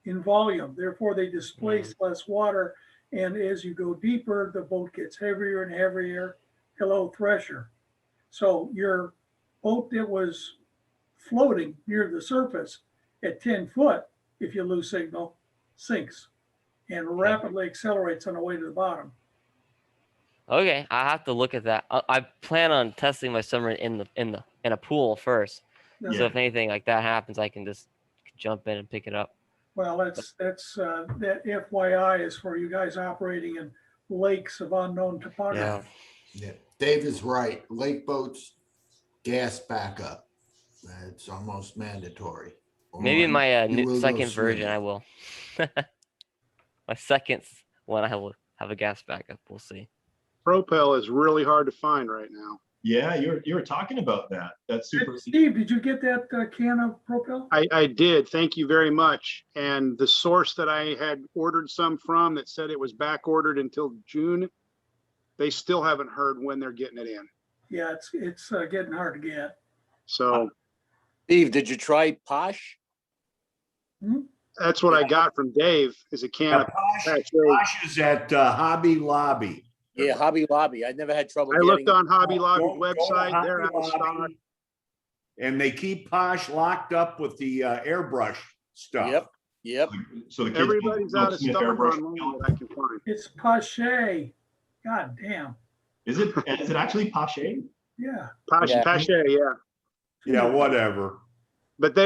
Speaker 2: in volume, therefore they displace less water. And as you go deeper, the boat gets heavier and heavier. Hello, Thresher. So your boat that was floating near the surface at 10 foot, if you lose signal, sinks and rapidly accelerates on the way to the bottom.
Speaker 9: Okay, I have to look at that. I plan on testing my submarine in a pool first.
Speaker 2: Yeah.
Speaker 9: So if anything like that happens, I can just jump in and pick it up.
Speaker 2: Well, that FYI is for you guys operating in lakes of unknown topography.
Speaker 7: Yeah, Dave is right. Lake boats, gas backup. It's almost mandatory.
Speaker 9: Maybe
Speaker 7: Or
Speaker 9: my
Speaker 7: you will go
Speaker 9: second version,
Speaker 7: swimming.
Speaker 9: I will. My second one, I will have a gas backup. We'll see.
Speaker 4: Propel is really hard to find right now.
Speaker 3: Yeah, you were talking about that. That's super.
Speaker 2: Steve, did you get that can of Propel?
Speaker 4: I did. Thank you very much. And the source that I had ordered some from that said it was back ordered until June, they still haven't heard when they're getting it in.
Speaker 2: Yeah, it's getting hard to get.
Speaker 4: So
Speaker 10: Steve, did you try Posh?
Speaker 4: that's what I got from Dave is a can of Posh.
Speaker 11: Posh is at Hobby Lobby.
Speaker 10: Yeah, Hobby Lobby. I never had trouble
Speaker 4: I
Speaker 10: getting
Speaker 4: looked on Hobby Lobby's
Speaker 11: Go to
Speaker 4: website. They're
Speaker 11: Hobby
Speaker 4: out of stock.
Speaker 11: Lobby, and they keep Posh locked up with the airbrush stuff.
Speaker 10: Yep.
Speaker 3: So the kids
Speaker 4: Everybody's
Speaker 3: don't
Speaker 4: out of
Speaker 3: Smith
Speaker 4: stock
Speaker 3: airbrush.
Speaker 4: online that I can find.
Speaker 2: It's Pache. God damn.
Speaker 3: Is it actually Pache?
Speaker 2: Yeah.
Speaker 4: Pache, yeah.
Speaker 11: Yeah, whatever.
Speaker 4: But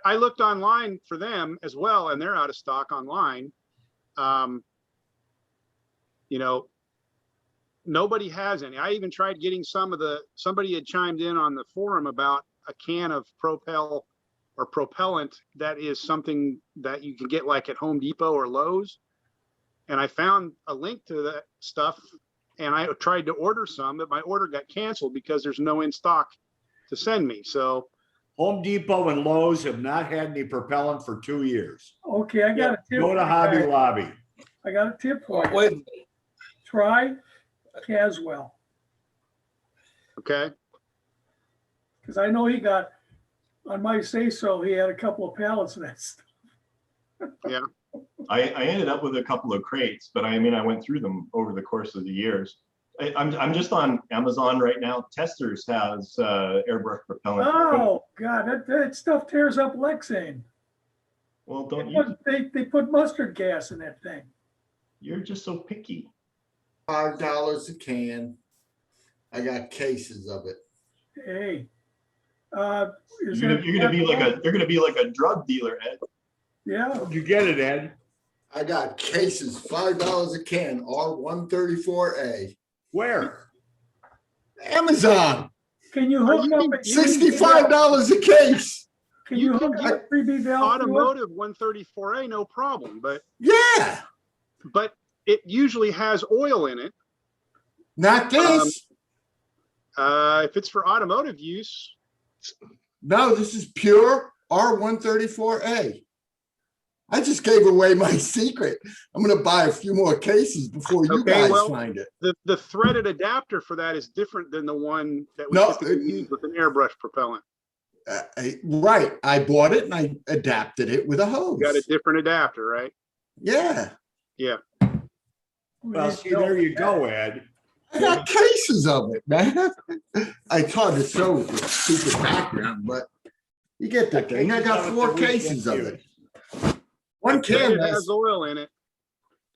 Speaker 4: I looked online for them as well, and they're out of stock online. You know, nobody has any. I even tried getting somebody had chimed in on the forum about a can of Propel or propellant that is something that you can get like at Home Depot or Lowe's. And I found a link to that stuff and I tried to order some, but my order got canceled because there's no in stock to send me. So
Speaker 11: Home Depot and Lowe's have not had any propellant for 2 years.
Speaker 2: Okay, I got a tip.
Speaker 11: Go to Hobby Lobby.
Speaker 2: I got a tip for you.
Speaker 10: Wait,
Speaker 2: Try Caswell.
Speaker 4: okay.
Speaker 2: Because I know he got, on my say so, he had a couple of pallets of that stuff.
Speaker 3: I ended up with a couple of crates, but I mean, I went through them over the course of the years. I'm just on Amazon right now. Testers has airbrush propellant.
Speaker 2: Oh God, that stuff tears up Lexane.
Speaker 3: Well, don't you?
Speaker 2: They put mustard gas in that thing.
Speaker 3: You're just so picky.
Speaker 7: $5 a can. I got cases of it.
Speaker 2: Hey,
Speaker 3: You're gonna be like a drug dealer, Ed.
Speaker 2: Yeah.
Speaker 11: You get it, Ed?
Speaker 7: I got cases, $5 a can, R134A.
Speaker 11: Where?
Speaker 7: Amazon,
Speaker 2: Can you hook up?
Speaker 7: $65 a case.
Speaker 2: Can you hook up a 3B valve?
Speaker 4: Automotive 134A, no problem. But
Speaker 7: Yeah,
Speaker 4: it usually has oil in it.
Speaker 7: not this.
Speaker 4: If it's for automotive use,
Speaker 7: No, this is pure R134A. I just gave away my secret. I'm going to buy a few more cases before you
Speaker 4: Okay,
Speaker 7: guys
Speaker 4: well,
Speaker 7: find it.
Speaker 4: the threaded adapter for that is different than the one that we
Speaker 7: No,
Speaker 4: typically use with an airbrush propellant.
Speaker 7: Right. I bought it and I adapted it with a hose.
Speaker 4: You got a different adapter, right?
Speaker 7: Yeah.
Speaker 4: Yeah.
Speaker 11: Well, see, there you go, Ed.
Speaker 7: I got cases of it, man. I tried to show with the stupid background, but you get the thing. I got 4 cases of it. One can
Speaker 4: It has oil in it.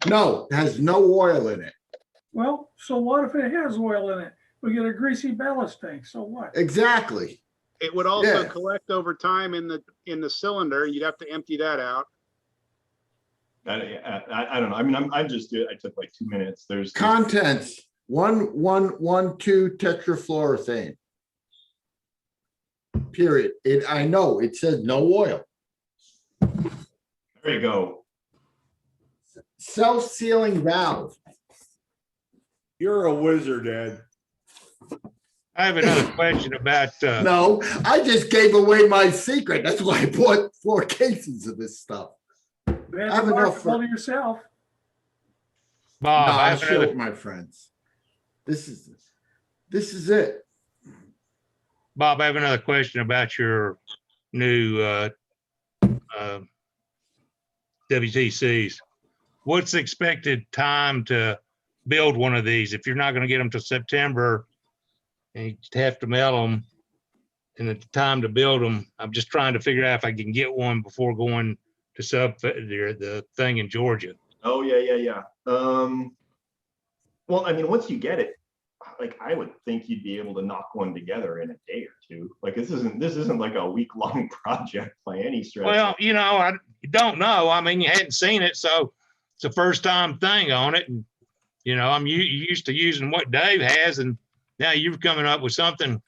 Speaker 7: no, it has no oil in it.
Speaker 2: Well, so what if it has oil in it? We get a greasy ballast tank. So what?
Speaker 7: Exactly.
Speaker 4: It would also
Speaker 7: Yeah.
Speaker 4: collect over time in the cylinder. You'd have to empty that out.
Speaker 3: I don't know. I mean, I took like 2 minutes. There's
Speaker 7: Contents 1112 tetrafluorethane. Period. I know it says no oil.
Speaker 3: There you go.
Speaker 7: Self-sealing valve.
Speaker 11: You're a wizard, Ed.
Speaker 6: I have another question about,
Speaker 7: No, I just gave away my secret. That's why I bought 4 cases of this stuff.
Speaker 2: You had
Speaker 7: I have
Speaker 2: to mark
Speaker 7: enough for-
Speaker 2: all to yourself.
Speaker 6: Bob,
Speaker 7: No,
Speaker 6: I
Speaker 7: I
Speaker 6: have
Speaker 7: share
Speaker 6: another,
Speaker 7: with my friends. This is this is it.
Speaker 6: Bob, I have another question about your new WTCs. What's the expected time to build one of these? If you're not going to get them till September and you have to mail them, and the time to build them, I'm just trying to figure out if I can get one before going to the thing in Georgia.
Speaker 3: Oh, yeah. Well, I mean, once you get it, like, I would think you'd be able to knock one together in a day or two. Like, this isn't like a week-long project by any stretch.
Speaker 6: Well, you know, I don't know. I mean, you hadn't seen it, so it's a first-time thing on it. And, you know, I'm used to using what Dave has, and now you're coming up with something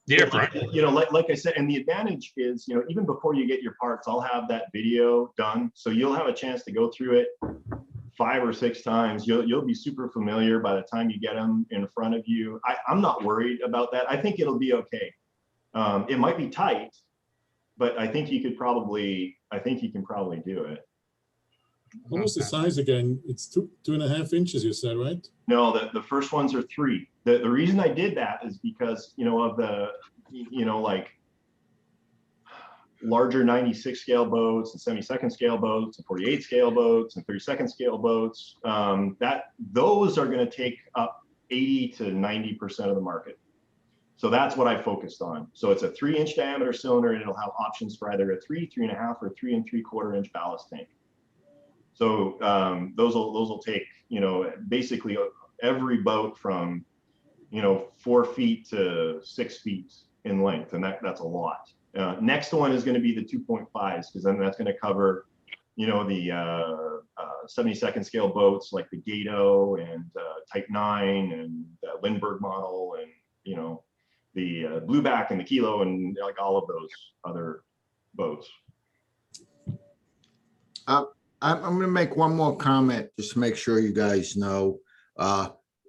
Speaker 6: different.
Speaker 3: You know, like I said, and the advantage is, you know, even before you get your parts, I'll have that video done. So you'll have a chance to go through it 5 or 6 times. You'll be super familiar by the time you get them in front of you. I'm not worried about that. I think it'll be okay. It might be tight, but I think you can probably do it.
Speaker 1: What was the size again? It's 2.5 inches, you said, right?
Speaker 3: No, the first ones are 3. The reason I did that is because, you know, of the, you know, like larger 96 scale boats and 72nd scale boats and 48 scale boats and 32nd scale boats, those are going to take up 80 to 90% of the market. So that's what I focused on. So it's a 3-inch diameter cylinder, and it'll have options for either a 3, 3.5, or 3 3/4 inch ballast tank. So those will take, you know, basically every boat from, you know, 4 feet to 6 feet in length, and that's a lot. Next one is going to be the 2.5s, because then that's going to cover, you know, the 72nd scale boats like the Gato and Type 9 and the Lindbergh model, and, you know, the Blueback and the Kilo, and like all of those other boats.
Speaker 7: I'm going to make one more comment, just to make sure you guys know.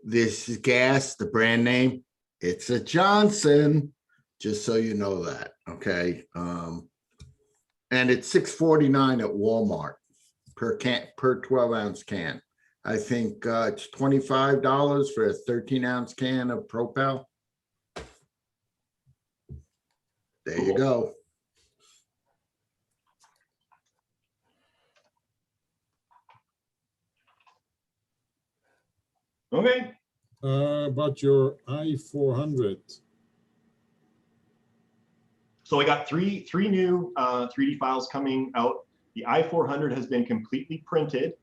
Speaker 7: This is gas, the brand name. It's a Johnson, just so you know that, okay? And it's $6.49 at Walmart per 12-ounce can. I think it's $25 for a 13-ounce can of Propel. There you go.
Speaker 3: Okay.
Speaker 1: About your i400.
Speaker 3: So I got three new 3D files coming out. The i400 has been completely printed.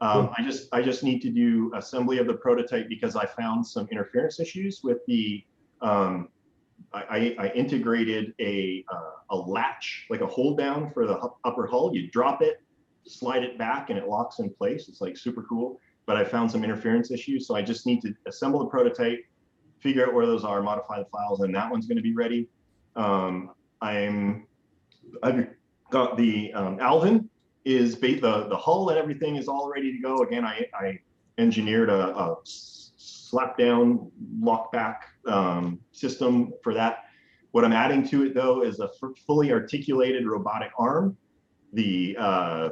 Speaker 3: I just need to do assembly of the prototype because I found some interference issues with the. I integrated a latch, like a hold down for the upper hull. You drop it, slide it back, and it locks in place. It's like super cool. But I found some interference issues, so I just need to assemble the prototype, figure out where those are, modify the files, and that one's going to be ready. I've got the Alvin is the hull and everything is all ready to go. Again, I engineered a slap down lock back system for that. What I'm adding to it though is a fully articulated robotic arm, the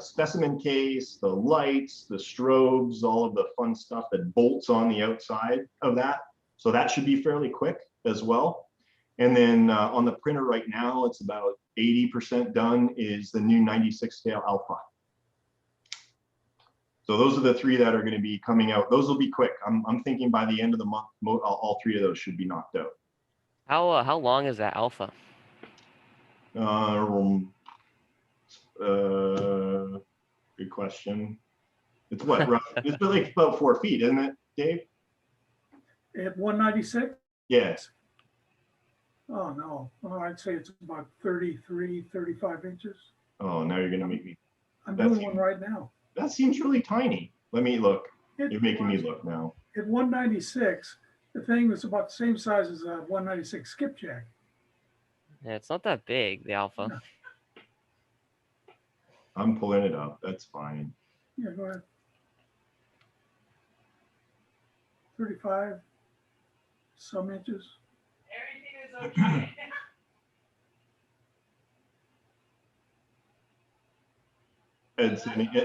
Speaker 3: specimen case, the lights, the strobes, all of the fun stuff that bolts on the outside of that. So that should be fairly quick as well. And then on the printer right now, it's about 80% done, is the new 96 scale Alpha. So those are the 3 that are going to be coming out. Those will be quick. I'm thinking by the end of the month, all 3 of those should be knocked out.
Speaker 9: How long is that Alpha?
Speaker 3: Good question. It's what? It's like about 4 feet, isn't it, Dave?
Speaker 2: At 196?
Speaker 3: Yes.
Speaker 2: Oh, no. Oh, I'd say it's about 33, 35 inches.
Speaker 3: Oh, now you're going to make me.
Speaker 2: I'm doing one right now.
Speaker 3: That seems really tiny. Let me look. You're making me look now.
Speaker 2: At 196, the thing was about the same size as a 196 skipjack.
Speaker 9: Yeah, it's not that big, the Alpha.
Speaker 2: No.
Speaker 3: I'm pulling it up. That's fine.
Speaker 2: Yeah, go ahead. 35 some inches.
Speaker 3: Everything is okay.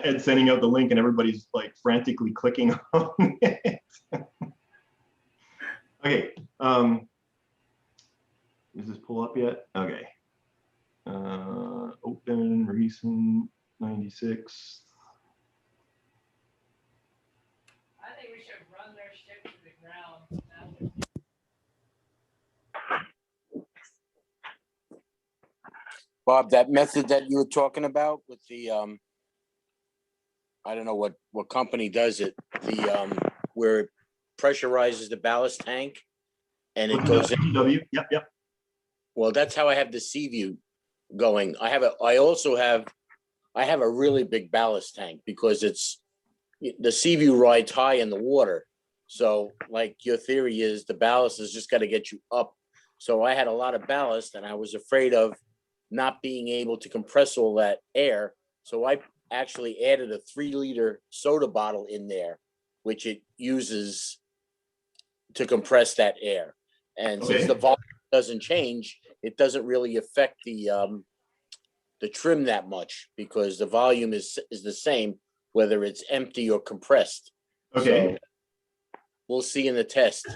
Speaker 3: Ed sending out the link and everybody's like frantically clicking on it. Okay. Does this pull up yet? Okay. Open recent 96.
Speaker 9: I think we should run their ship to the ground.
Speaker 10: Bob, that method that you were talking about with the, I don't know what company does it, the, where it pressurizes the ballast tank and it goes in.
Speaker 3: W. Yep, yep.
Speaker 10: Well, that's how I have the sea view going. I have a really big ballast tank because the sea view rides high in the water. So like your theory is the ballast has just got to get you up. So I had a lot of ballast and I was afraid of not being able to compress all that air. So I actually added a 3-liter soda bottle in there, which it uses to compress that air. And since the volume doesn't change, it doesn't really affect the trim that much because the volume is the same, whether it's empty or compressed.
Speaker 3: Okay.
Speaker 10: So we'll see in the test.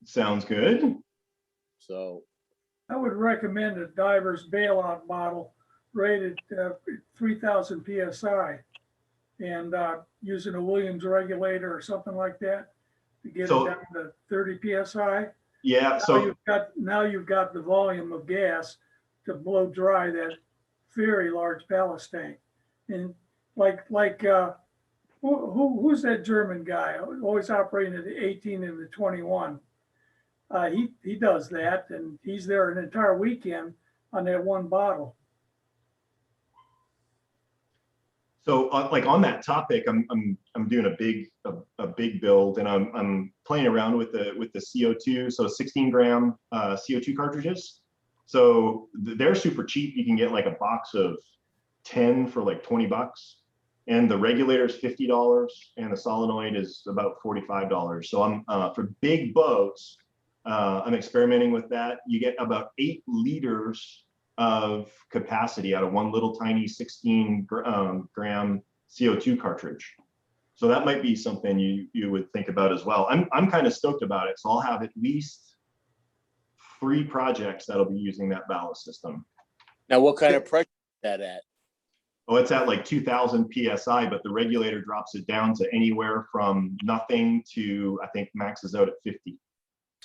Speaker 3: Sounds good.
Speaker 10: So
Speaker 2: I would recommend a diver's bailout bottle rated 3,000 PSI and using a Williams regulator or something like that to get it down to 30 PSI.
Speaker 3: Yeah.
Speaker 2: Now you've got the volume of gas to blow dry that very large ballast tank. And who's that German guy always operating at the 18 and the 21? He does that, and he's there an entire weekend on that one bottle.
Speaker 3: So like on that topic, I'm doing a big build, and I'm playing around with the CO2. So 16 gram CO2 cartridges. So they're super cheap. You can get like a box of 10 for like 20 bucks, and the regulator is $50, and the solenoid is about $45. So I'm for big boats, I'm experimenting with that. You get about 8 liters of capacity out of one little tiny 16 gram CO2 cartridge. So that might be something you would think about as well. I'm kind of stoked about it. So I'll have at least 3 projects that'll be using that ballast system.
Speaker 10: now what kind of pressure is that at?
Speaker 3: Oh, it's at like 2,000 PSI, but the regulator drops it down to anywhere from nothing to, I think, maxes out at 50.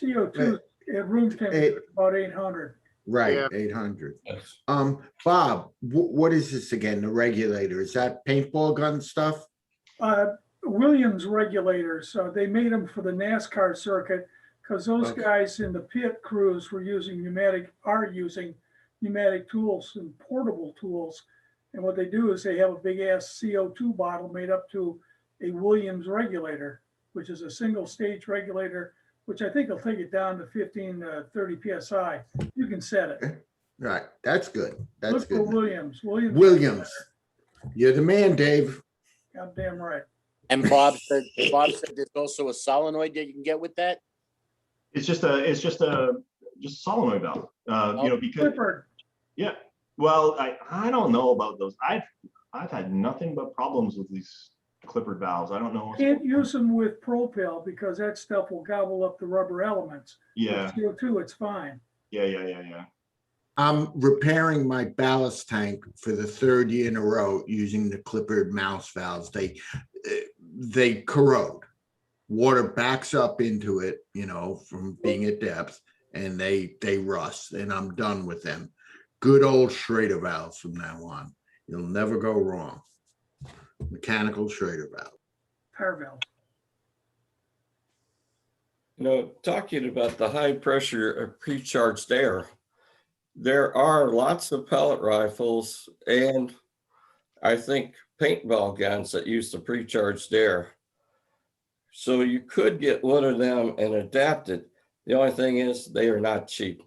Speaker 2: CO2 at room temperature is about 800.
Speaker 7: Right,
Speaker 4: Yeah.
Speaker 7: 800. Bob, what is this again? The regulator? Is that paintball gun stuff?
Speaker 2: Williams regulators. They made them for the NASCAR circuit because those guys in the pit crews are using pneumatic tools and portable tools. And what they do is they have a big ass CO2 bottle made up to a Williams regulator, which is a single stage regulator, which I think will take it down to 15 to 30 PSI. You can set it.
Speaker 7: Right, that's good. That's
Speaker 2: Look for
Speaker 7: good.
Speaker 2: Williams.
Speaker 7: Williams. You're the man, Dave.
Speaker 2: Goddamn right.
Speaker 10: And Bob said there's also a solenoid that you can get with that.
Speaker 3: It's just a solenoid valve. You know, because
Speaker 2: Clifford.
Speaker 3: yeah. Well, I don't know about those. I've had nothing but problems with these Clifford valves. I don't know.
Speaker 2: Can't use them with propel because that stuff will gobble up the rubber elements.
Speaker 3: Yeah.
Speaker 2: With CO2, it's fine.
Speaker 3: Yeah.
Speaker 7: I'm repairing my ballast tank for the 3rd year in a row using the Clifford mouse valves. They corrode. Water backs up into it, you know, from being at depth, and they rust, and I'm done with them. Good old Schrader valves from now on. You'll never go wrong. Mechanical Schrader valve.
Speaker 2: Power valve.
Speaker 12: You know, talking about the high pressure of pre-charged air, there are lots of pellet rifles and I think paintball guns that use the pre-charged air. So you could get one of them and adapt it. The only thing is they are not cheap.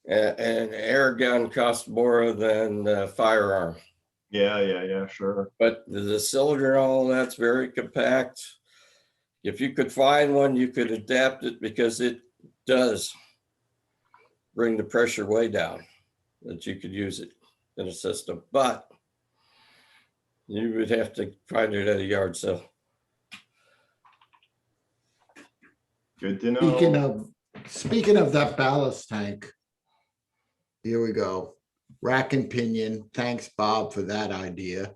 Speaker 12: An air gun costs more than a firearm.
Speaker 3: Yeah, sure.
Speaker 12: But the cylinder and all that's very compact. If you could find one, you could adapt it because it does bring the pressure way down that you could use it in a system. But you would have to find it at a yard sale.
Speaker 3: Good to know.
Speaker 7: Speaking of that ballast tank, here we go. Rack and pinion. Thanks, Bob, for that idea.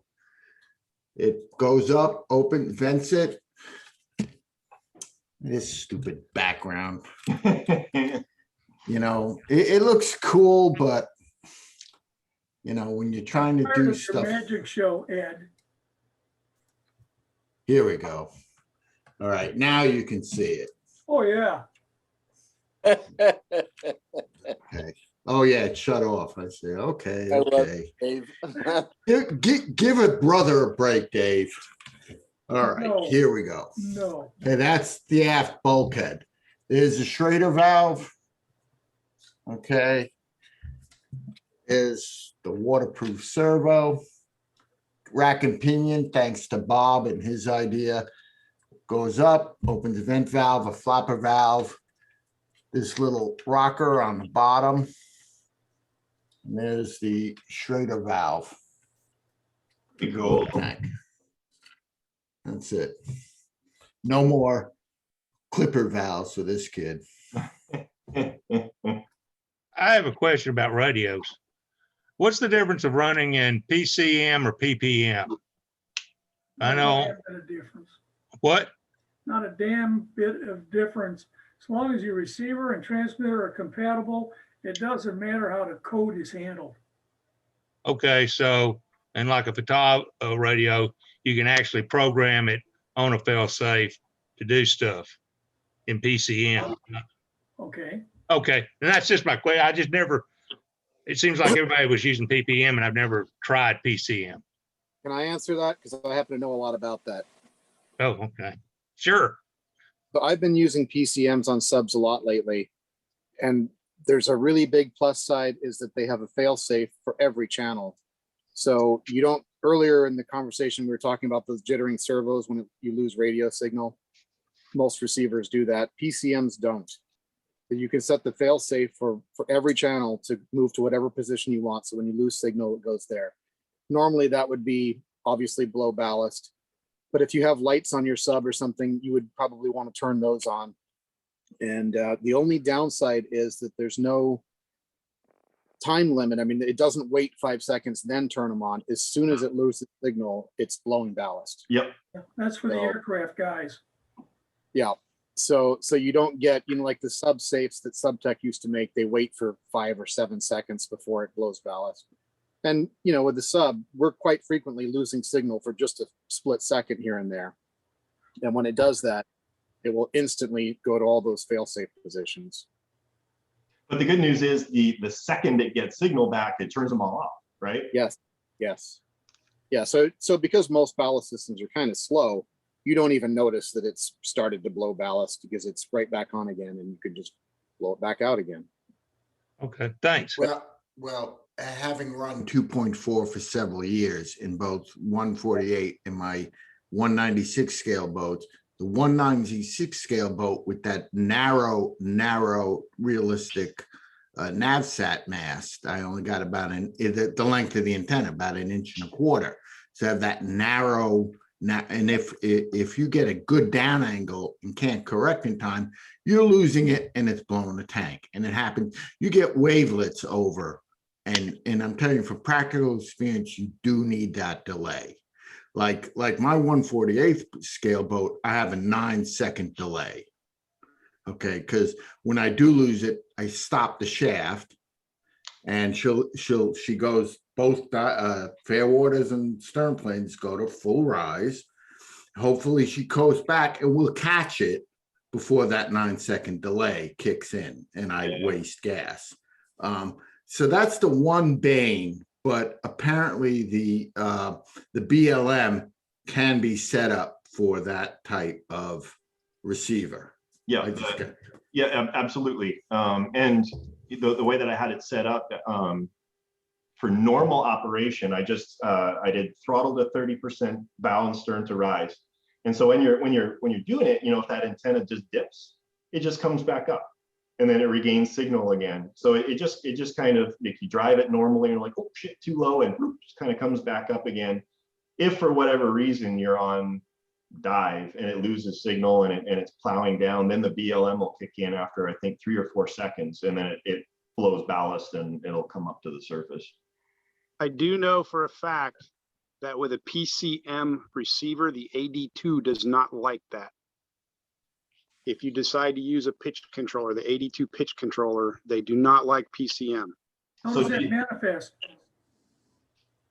Speaker 7: It goes up, open, vents it. This stupid background. You know, it looks cool, but you know, when you're trying to do stuff.
Speaker 2: Magic show, Ed.
Speaker 7: Here we go. All right, now you can see it.
Speaker 2: Oh, yeah.
Speaker 7: Okay. Oh yeah, it shut off. I say, okay, okay. Give a brother a break, Dave. All right,
Speaker 2: No.
Speaker 7: Here we go.
Speaker 2: No.
Speaker 7: Okay, that's the aft bulkhead. There's a Schrader valve. Okay. Is the waterproof servo. Rack and pinion, thanks to Bob and his idea. Goes up, opens the vent valve, a flapper valve. This little rocker on the bottom. And there's the Schrader valve.
Speaker 3: Pretty cool.
Speaker 7: Tank. That's it. No more clipper valves for this kid.
Speaker 6: I have a question about radios. What's the difference of running in PCM or PPM? I know.
Speaker 2: Not a bit of difference.
Speaker 6: What?
Speaker 2: Not a damn bit of difference. As long as your receiver and transmitter are compatible, it doesn't matter how the code is handled.
Speaker 6: Okay, so, and like a Fatah radio, you can actually program it on a fail safe to do stuff in PCM.
Speaker 2: Okay.
Speaker 6: Okay, and that's just my question. I just never, it seems like everybody was using PPM and I've never tried PCM.
Speaker 13: Can I answer that? Because I happen to know a lot about that.
Speaker 6: Oh, okay. Sure.
Speaker 13: So I've been using PCMs on subs a lot lately. And there's a really big plus side is that they have a fail safe for every channel. So you don't, earlier in the conversation, we were talking about those jittering servos when you lose radio signal. Most receivers do that. PCMs don't. So you can set the fail safe for every channel to move to whatever position you want. So when you lose signal, it goes there. Normally that would be obviously below ballast. But if you have lights on your sub or something, you would probably want to turn those on. And the only downside is that there's no time limit. I mean, it doesn't wait 5 seconds, then turn them on. As soon as it loses signal, it's blowing ballast.
Speaker 3: Yep.
Speaker 2: That's for the aircraft guys.
Speaker 13: Yeah. So you don't get, you know, like the sub safes that Subtech used to make, they wait for 5 or 7 seconds before it blows ballast. And, you know, with the sub, we're quite frequently losing signal for just a split second here and there. And when it does that, it will instantly go to all those fail-safe positions.
Speaker 3: But the good news is the second it gets signal back, it turns them all off, right?
Speaker 13: Yes. Yes. Yeah. So because most ballast systems are kind of slow, you don't even notice that it's started to blow ballast because it's right back on again and you can just blow it back out again.
Speaker 6: Okay, thanks.
Speaker 7: Well, having run 2.4 for several years in both 148 and my 196 scale boats, the 196 scale boat with that narrow, realistic NavSat mast, I only got about the length of the antenna, about 1.25 inches. So I have that narrow, and if you get a good down angle and can't correct in time, you're losing it and it's blowing the tank. And it happens, you get wavelets over, and I'm telling you, from practical experience, you do need that delay. Like my 148th scale boat, I have a 9-second delay. Okay, because when I do lose it, I stop the shaft, and she goes, both fair waters and stern planes go to full rise. Hopefully she goes back and we'll catch it before that 9-second delay kicks in and I waste gas. So that's the one bane, but apparently the BLM can be set up for that type of receiver.
Speaker 3: Yeah, absolutely. And the way that I had it set up, for normal operation, I did throttle to 30% bow and stern to rise. And so when you're doing it, you know, if that antenna just dips, it just comes back up and then it regains signal again. So it just kind of, if you drive it normally and you're like, oh shit, too low, and whoop, just kind of comes back up again. If for whatever reason you're on dive and it loses signal and it's plowing down, then the BLM will kick in after I think 3 or 4 seconds, and then it blows ballast and it'll come up to the surface.
Speaker 4: I do know for a fact that with a PCM receiver, the AD2 does not like that. If you decide to use a pitch controller, the AD2 pitch controller, they do not like PCM.
Speaker 2: How
Speaker 3: So
Speaker 2: does that
Speaker 3: do you-
Speaker 2: manifest?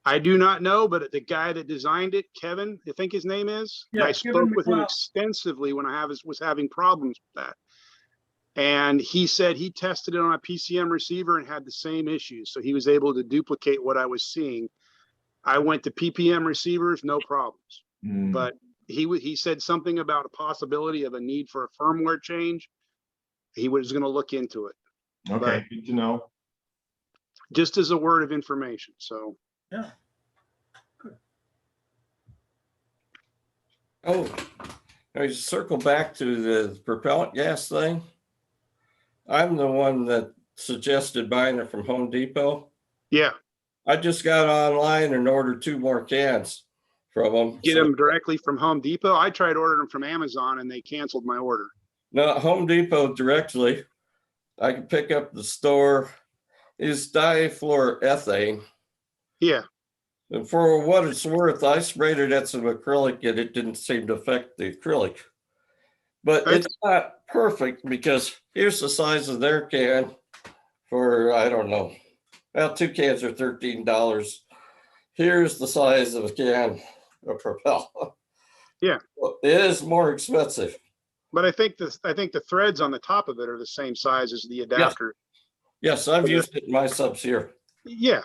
Speaker 4: I do not know, but the guy that designed it, Kevin, I think his name is,
Speaker 2: Yeah,
Speaker 4: I
Speaker 2: Kevin
Speaker 4: spoke with him
Speaker 2: McLeod.
Speaker 4: extensively when I was having problems with that. And he said he tested it on a PCM receiver and had the same issues. So he was able to duplicate what I was seeing. I went to PPM receivers, no problems.
Speaker 3: Mm.
Speaker 4: But he said something about a possibility of a need for a firmware change. He was going to look into it.
Speaker 3: Okay, good to know.
Speaker 4: Just as a word of information. So
Speaker 2: Yeah.
Speaker 12: Oh, I circle back to the propellant gas thing. I'm the one that suggested buying it from Home Depot.
Speaker 4: yeah,
Speaker 12: I just got online and ordered 2 more cans from them.
Speaker 4: get them directly from Home Depot. I tried ordering them from Amazon and they canceled my order.
Speaker 12: No, Home Depot directly. I can pick up the store. Is difluoroethane.
Speaker 4: Yeah.
Speaker 12: And for what it's worth, I sprayed it at some acrylic and it didn't seem to affect the acrylic. But
Speaker 4: That's-
Speaker 12: it's not perfect because here's the size of their can for, I don't know, well, 2 cans are $13. Here's the size of a can of Propel.
Speaker 4: Yeah.
Speaker 12: Well, it is more expensive.
Speaker 4: But I think the threads on the top of it are the same size as the adapter.
Speaker 12: Yes, I've used it in my subs here.
Speaker 4: Yeah.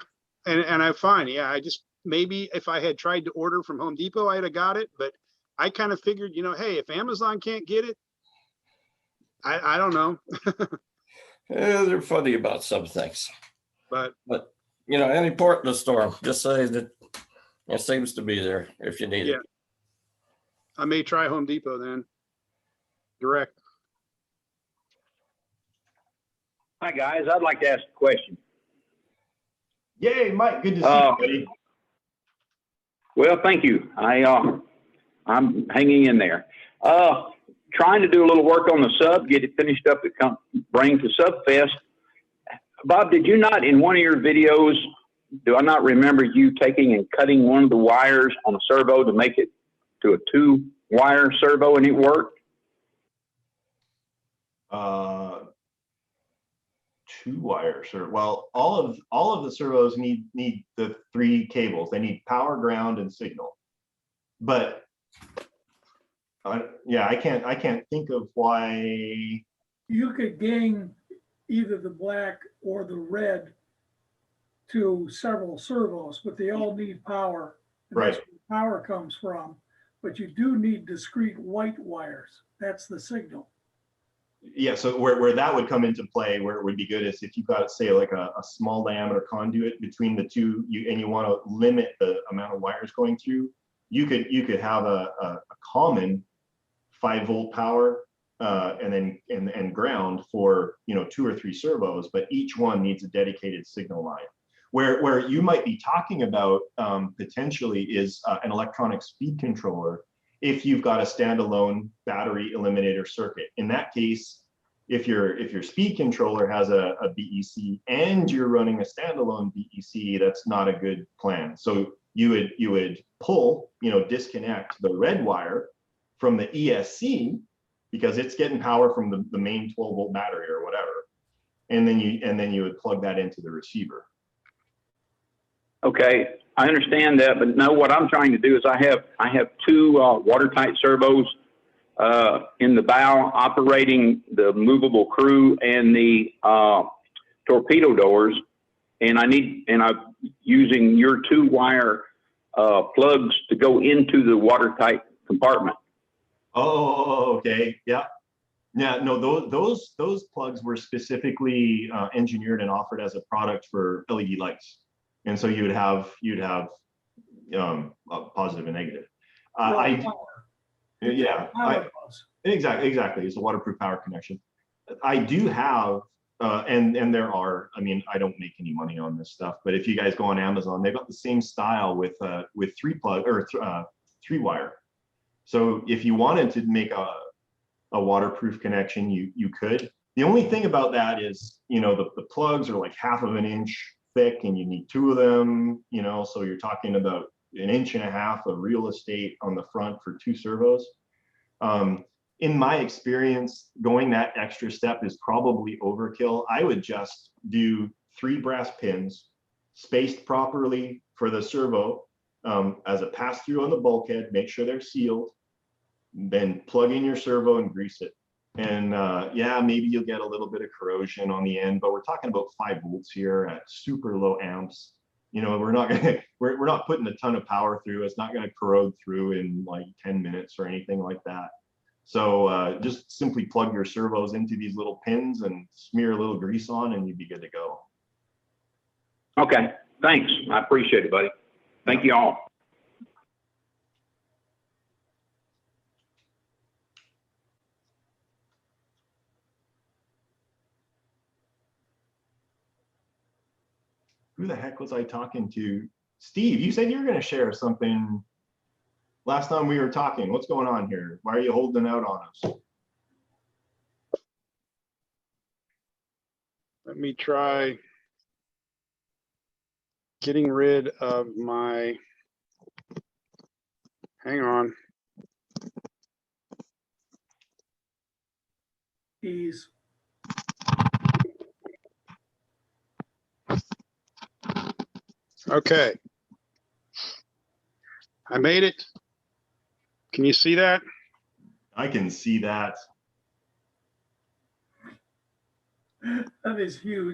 Speaker 4: And I find, yeah, I just, maybe if I had tried to order from Home Depot, I'd have got it. But I kind of figured, hey, if Amazon can't get it, I don't know.
Speaker 12: They're funny about some things.
Speaker 4: But
Speaker 12: Any port in the storm, just say that it seems to be there if you need
Speaker 4: yeah,
Speaker 12: it.
Speaker 4: I may try Home Depot then. Direct.
Speaker 14: Hi, guys. I'd like to ask a question.
Speaker 3: Yay, Mike, good to see you, buddy.
Speaker 14: Well, thank you. I'm hanging in there. Trying to do a little work on the sub, get it finished up to bring to Subfest. Bob, did you not, in one of your videos, do I not remember you taking and cutting one of the wires on a servo to make it to a 2-wire servo and it worked?
Speaker 3: 2 wires, or well, all of the servos need the 3 cables. They need power, ground, and signal. But yeah, I can't think of why.
Speaker 2: You could gang either the black or the red to several servos, but they all need power. And
Speaker 3: Right.
Speaker 2: That's where power comes from. But you do need discrete white wires. That's the signal.
Speaker 3: Yeah, so where that would come into play, where it would be good, is if you've got, say, like a small diameter conduit between the two, and you want to limit the amount of wires going through, you could have a common 5-volt power and ground for 2 or 3 servos, but each one needs a dedicated signal line. Where you might be talking about potentially is an electronic speed controller. If you've got a standalone battery eliminator circuit, in that case, if your speed controller has a BEC and you're running a standalone BEC, that's not a good plan. So you would pull, disconnect the red wire from the ESC because it's getting power from the main 12-volt battery or whatever, and then you would plug that into the receiver.
Speaker 14: Okay, I understand that, but no, what I'm trying to do is I have 2 watertight servos in the bow operating the movable crew and the torpedo doors, and I'm using your 2-wire plugs to go into the watertight compartment.
Speaker 3: Oh, okay, yeah. No, those plugs were specifically engineered and offered as a product for LED lights. And so you'd have a positive and negative. Exactly. It's a waterproof power connection. I do have, and there are. I mean, I don't make any money on this stuff, but if you guys go on Amazon, they've got the same style with 3-plug or 3-wire. So if you wanted to make a waterproof connection, you could. The only thing about that is, you know, the plugs are like 1/2 of an inch thick and you need 2 of them, you know, so you're talking about 1.5 inches of real estate on the front for 2 servos. In my experience, going that extra step is probably overkill. I would just do 3 brass pins spaced properly for the servo as a pass through on the bulkhead, make sure they're sealed, then plug in your servo and grease it. And yeah, maybe you'll get a little bit of corrosion on the end, but we're talking about 5 volts here at super low amps. You know, we're not putting a ton of power through. It's not going to corrode through in like 10 minutes or anything like that. So just simply plug your servos into these little pins and smear a little grease on and you'd be good to go.
Speaker 14: Okay, thanks. I appreciate it, buddy. Thank you all.
Speaker 3: Who the heck was I talking to? Steve, you said you were going to share something last time we were talking. What's going on here? Why are you holding out on us?
Speaker 4: Let me try getting rid of my, hang on.
Speaker 2: Ease.
Speaker 4: Okay. I made it. Can you see that?
Speaker 3: I can see that.
Speaker 2: That is huge.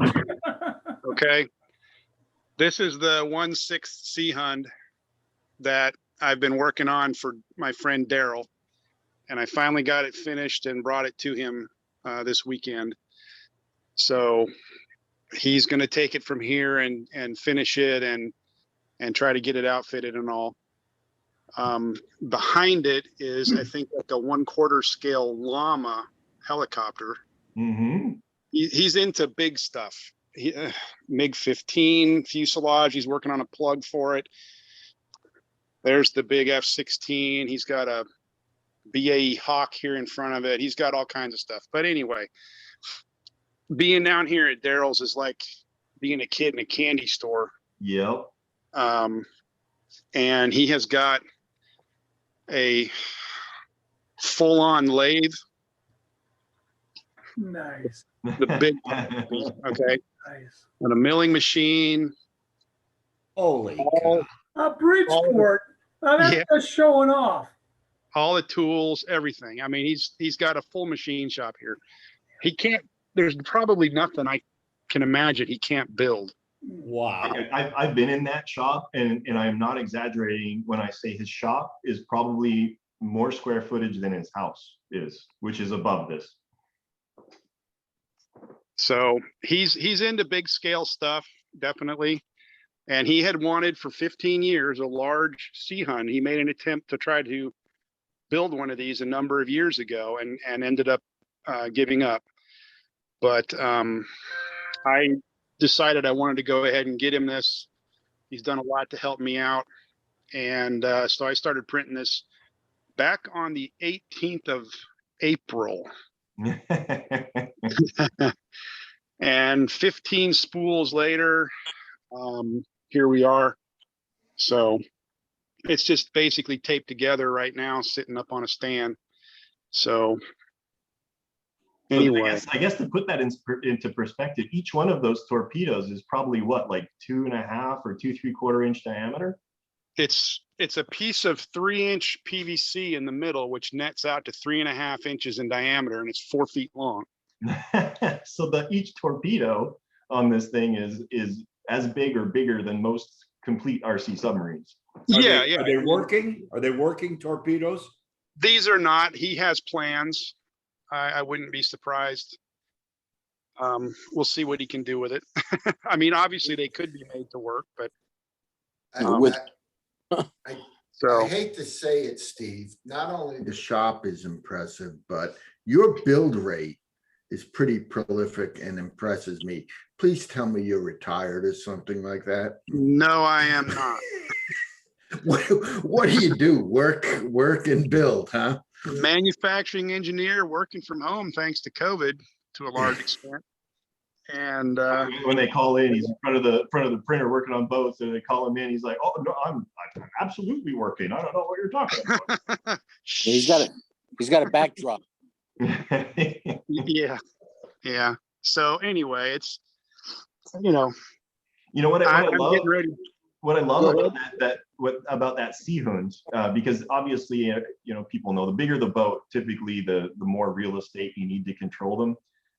Speaker 4: Okay. This is the 1/6 C Hund that I've been working on for my friend Daryl. And I finally got it finished and brought it to him this weekend. So he's going to take it from here and finish it and try to get it outfitted and all. Behind it is, I think, like a 1/4 scale llama helicopter.
Speaker 3: Mm-hmm.
Speaker 4: He's into big stuff. MiG-15 fuselage. He's working on a plug for it. There's the big F-16. He's got a BAE Hawk here in front of it. He's got all kinds of stuff. But anyway, being down here at Daryl's is like being a kid in a candy store.
Speaker 3: Yep.
Speaker 4: And he has got a full-on lathe.
Speaker 2: Nice.
Speaker 4: The big one. Okay.
Speaker 2: Nice.
Speaker 4: And a milling machine.
Speaker 11: Holy cow.
Speaker 2: Bridgeport. That's
Speaker 4: Yeah.
Speaker 2: just showing off.
Speaker 4: All the tools, everything. I mean, he's got a full machine shop here. He can't, there's probably nothing I can imagine he can't build.
Speaker 11: Wow.
Speaker 3: I've been in that shop and I'm not exaggerating when I say his shop is probably more square footage than his house is, which is above this.
Speaker 4: So he's into big scale stuff, definitely. And he had wanted for 15 years a large C Hund. He made an attempt to try to build one of these a number of years ago and ended up giving up. But I decided I wanted to go ahead and get him this. He's done a lot to help me out. And so I started printing this back on the 18th of April. And 15 spools later, here we are. So it's just basically taped together right now, sitting up on a stand. So anyway,
Speaker 3: I guess to put that into perspective, each one of those torpedoes is probably what, like 2.5 or 2 3/4 inch diameter.
Speaker 4: It's a piece of 3-inch PVC in the middle, which nets out to 3.5 inches in diameter, and it's 4 feet long.
Speaker 3: So that each torpedo on this thing is as big or bigger than most complete RC submarines.
Speaker 4: Yeah.
Speaker 11: Are they working? Are they working torpedoes?
Speaker 4: These are not. He has plans. I wouldn't be surprised. We'll see what he can do with it. I mean, obviously they could be made to work, but
Speaker 7: I hate to say it, Steve, not only the shop is impressive, but your build rate is pretty prolific and impresses me. Please tell me you're retired or something like that.
Speaker 4: No, I am not.
Speaker 7: What do you do? Work and build, huh?
Speaker 4: Manufacturing engineer working from home thanks to COVID to a large extent. And
Speaker 3: when they call in, he's in front of the printer working on both. So they call him in. He's like, "Oh no, I'm absolutely working. I don't know what you're talking about."
Speaker 10: He's got a backdrop.
Speaker 4: Yeah. So anyway, it's
Speaker 3: what I
Speaker 4: I'm
Speaker 3: love.
Speaker 4: getting ready.
Speaker 3: What I love about that sea hund, because obviously people know the bigger the boat, typically the more real estate you need to control them.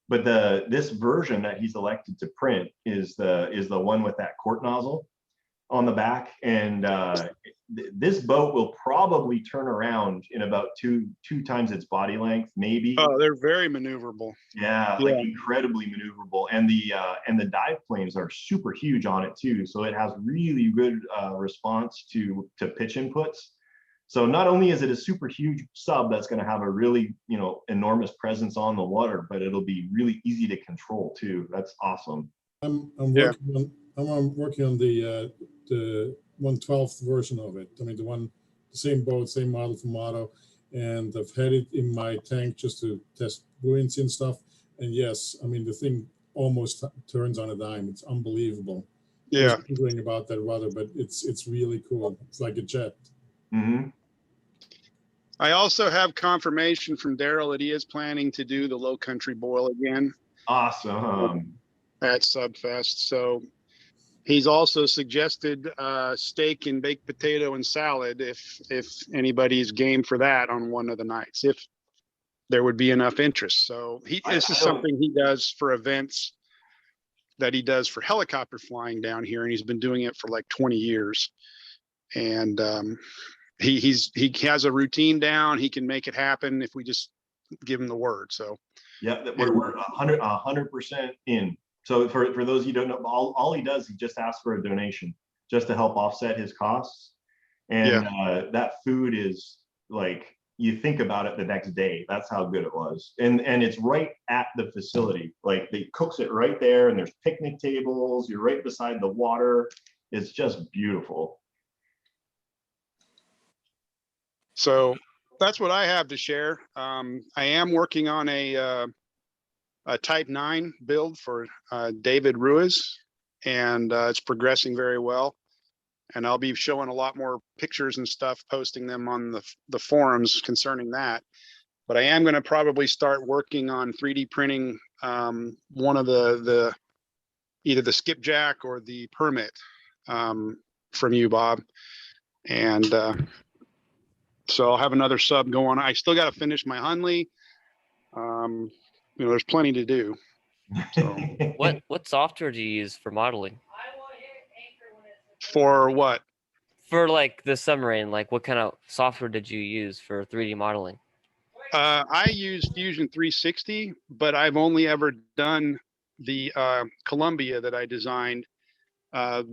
Speaker 3: But this version that he's elected to print is the one with that quart nozzle on the back, and this boat will probably turn around in about two times its body length, maybe.
Speaker 4: Oh, they're very maneuverable.
Speaker 3: Yeah, like incredibly maneuverable, and the dive planes are super huge on it too. So it has really good response to pitch inputs. So not only is it a super huge sub that's going to have a really enormous presence on the water, but it'll be really easy to control too. That's awesome.
Speaker 1: I'm working on the 1/12th version of it. I mean the same boat, same model from Otto, and I've had it in my tank just to test buoyancy and stuff. And yes, I mean the thing almost turns on a dime. It's unbelievable.
Speaker 4: Yeah.
Speaker 1: I was wondering about that rudder, but it's really cool. It's like a jet.
Speaker 3: Mm-hmm.
Speaker 4: I also have confirmation from Daryl that he is planning to do the Low Country Boil again.
Speaker 3: Awesome.
Speaker 4: At Subfest. So he's also suggested steak and baked potato and salad if anybody's game for that on one of the nights, if there would be enough interest. So this is something he does for events that he does for helicopter flying down here, and he's been doing it for like 20 years. And he has a routine down. He can make it happen if we just give him the word. So
Speaker 3: yeah, we're 100% in. So for those you don't know, all he does, he just asks for a donation just to help offset his costs. And that food is like, you think about it the next day. That's how good it was. And it's right at the facility. Like they cooks it right there, and there's picnic tables. You're right beside the water. It's just beautiful.
Speaker 4: So that's what I have to share. I am working on a Type 9 build for David Ruiz, and it's progressing very well. And I'll be showing a lot more pictures and stuff, posting them on the forums concerning that. But I am going to probably start working on 3D printing one of the either the skipjack or the permit from you, Bob. And so I'll have another sub going. I still got to finish my Hunley. There's plenty to do. So
Speaker 9: What software do you use for modeling?
Speaker 4: For what?
Speaker 9: For like the submarine, like what kind of software did you use for 3D modeling?
Speaker 4: I use Fusion 360, but I've only ever done the Columbia that I designed.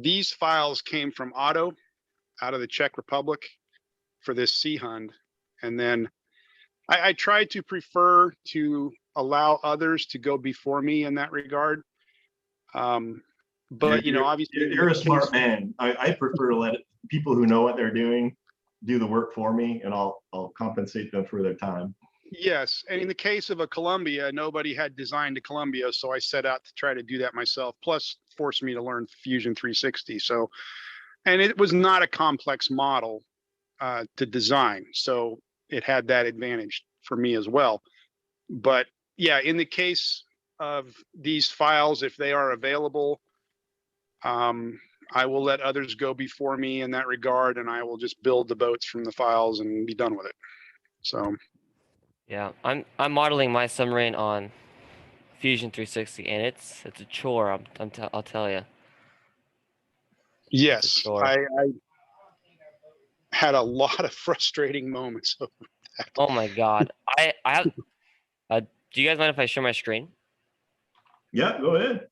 Speaker 4: These files came from Otto out of the Czech Republic for this Sea Hund. And then I try to prefer to allow others to go before me in that regard. But obviously
Speaker 3: you're a smart man. I prefer to let people who know what they're doing do the work for me, and I'll compensate them for their time.
Speaker 4: Yes, and in the case of a Columbia, nobody had designed a Columbia, so I set out to try to do that myself, plus forced me to learn Fusion 360. So, and it was not a complex model to design, so it had that advantage for me as well. But yeah, in the case of these files, if they are available, I will let others go before me in that regard, and I will just build the boats from the files and be done with it. So
Speaker 9: yeah, I'm modeling my submarine on Fusion 360, and it's a chore. I'll tell you.
Speaker 4: Yes, I had a lot of frustrating moments over that.
Speaker 9: Oh my God, I have. Do you guys mind if I share my screen?
Speaker 3: Yeah, go ahead.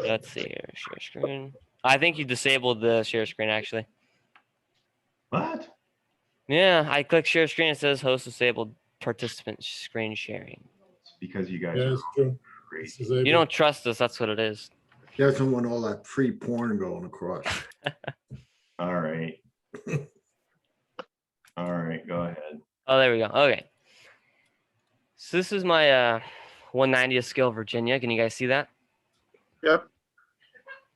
Speaker 9: Let's see here. Share screen. I think you disabled the share screen actually.
Speaker 3: What?
Speaker 9: Yeah, I click share screen. It says host disabled participant screen sharing.
Speaker 3: It's because you guys
Speaker 1: Yeah,
Speaker 3: are
Speaker 1: it's true.
Speaker 3: crazy.
Speaker 9: You don't trust us. That's what it is.
Speaker 7: He doesn't want all that free porn going across.
Speaker 3: All right. All right, go ahead.
Speaker 9: Oh, there we go. Okay. So this is my 190th scale Virginia. Can you guys see that?
Speaker 4: Yep.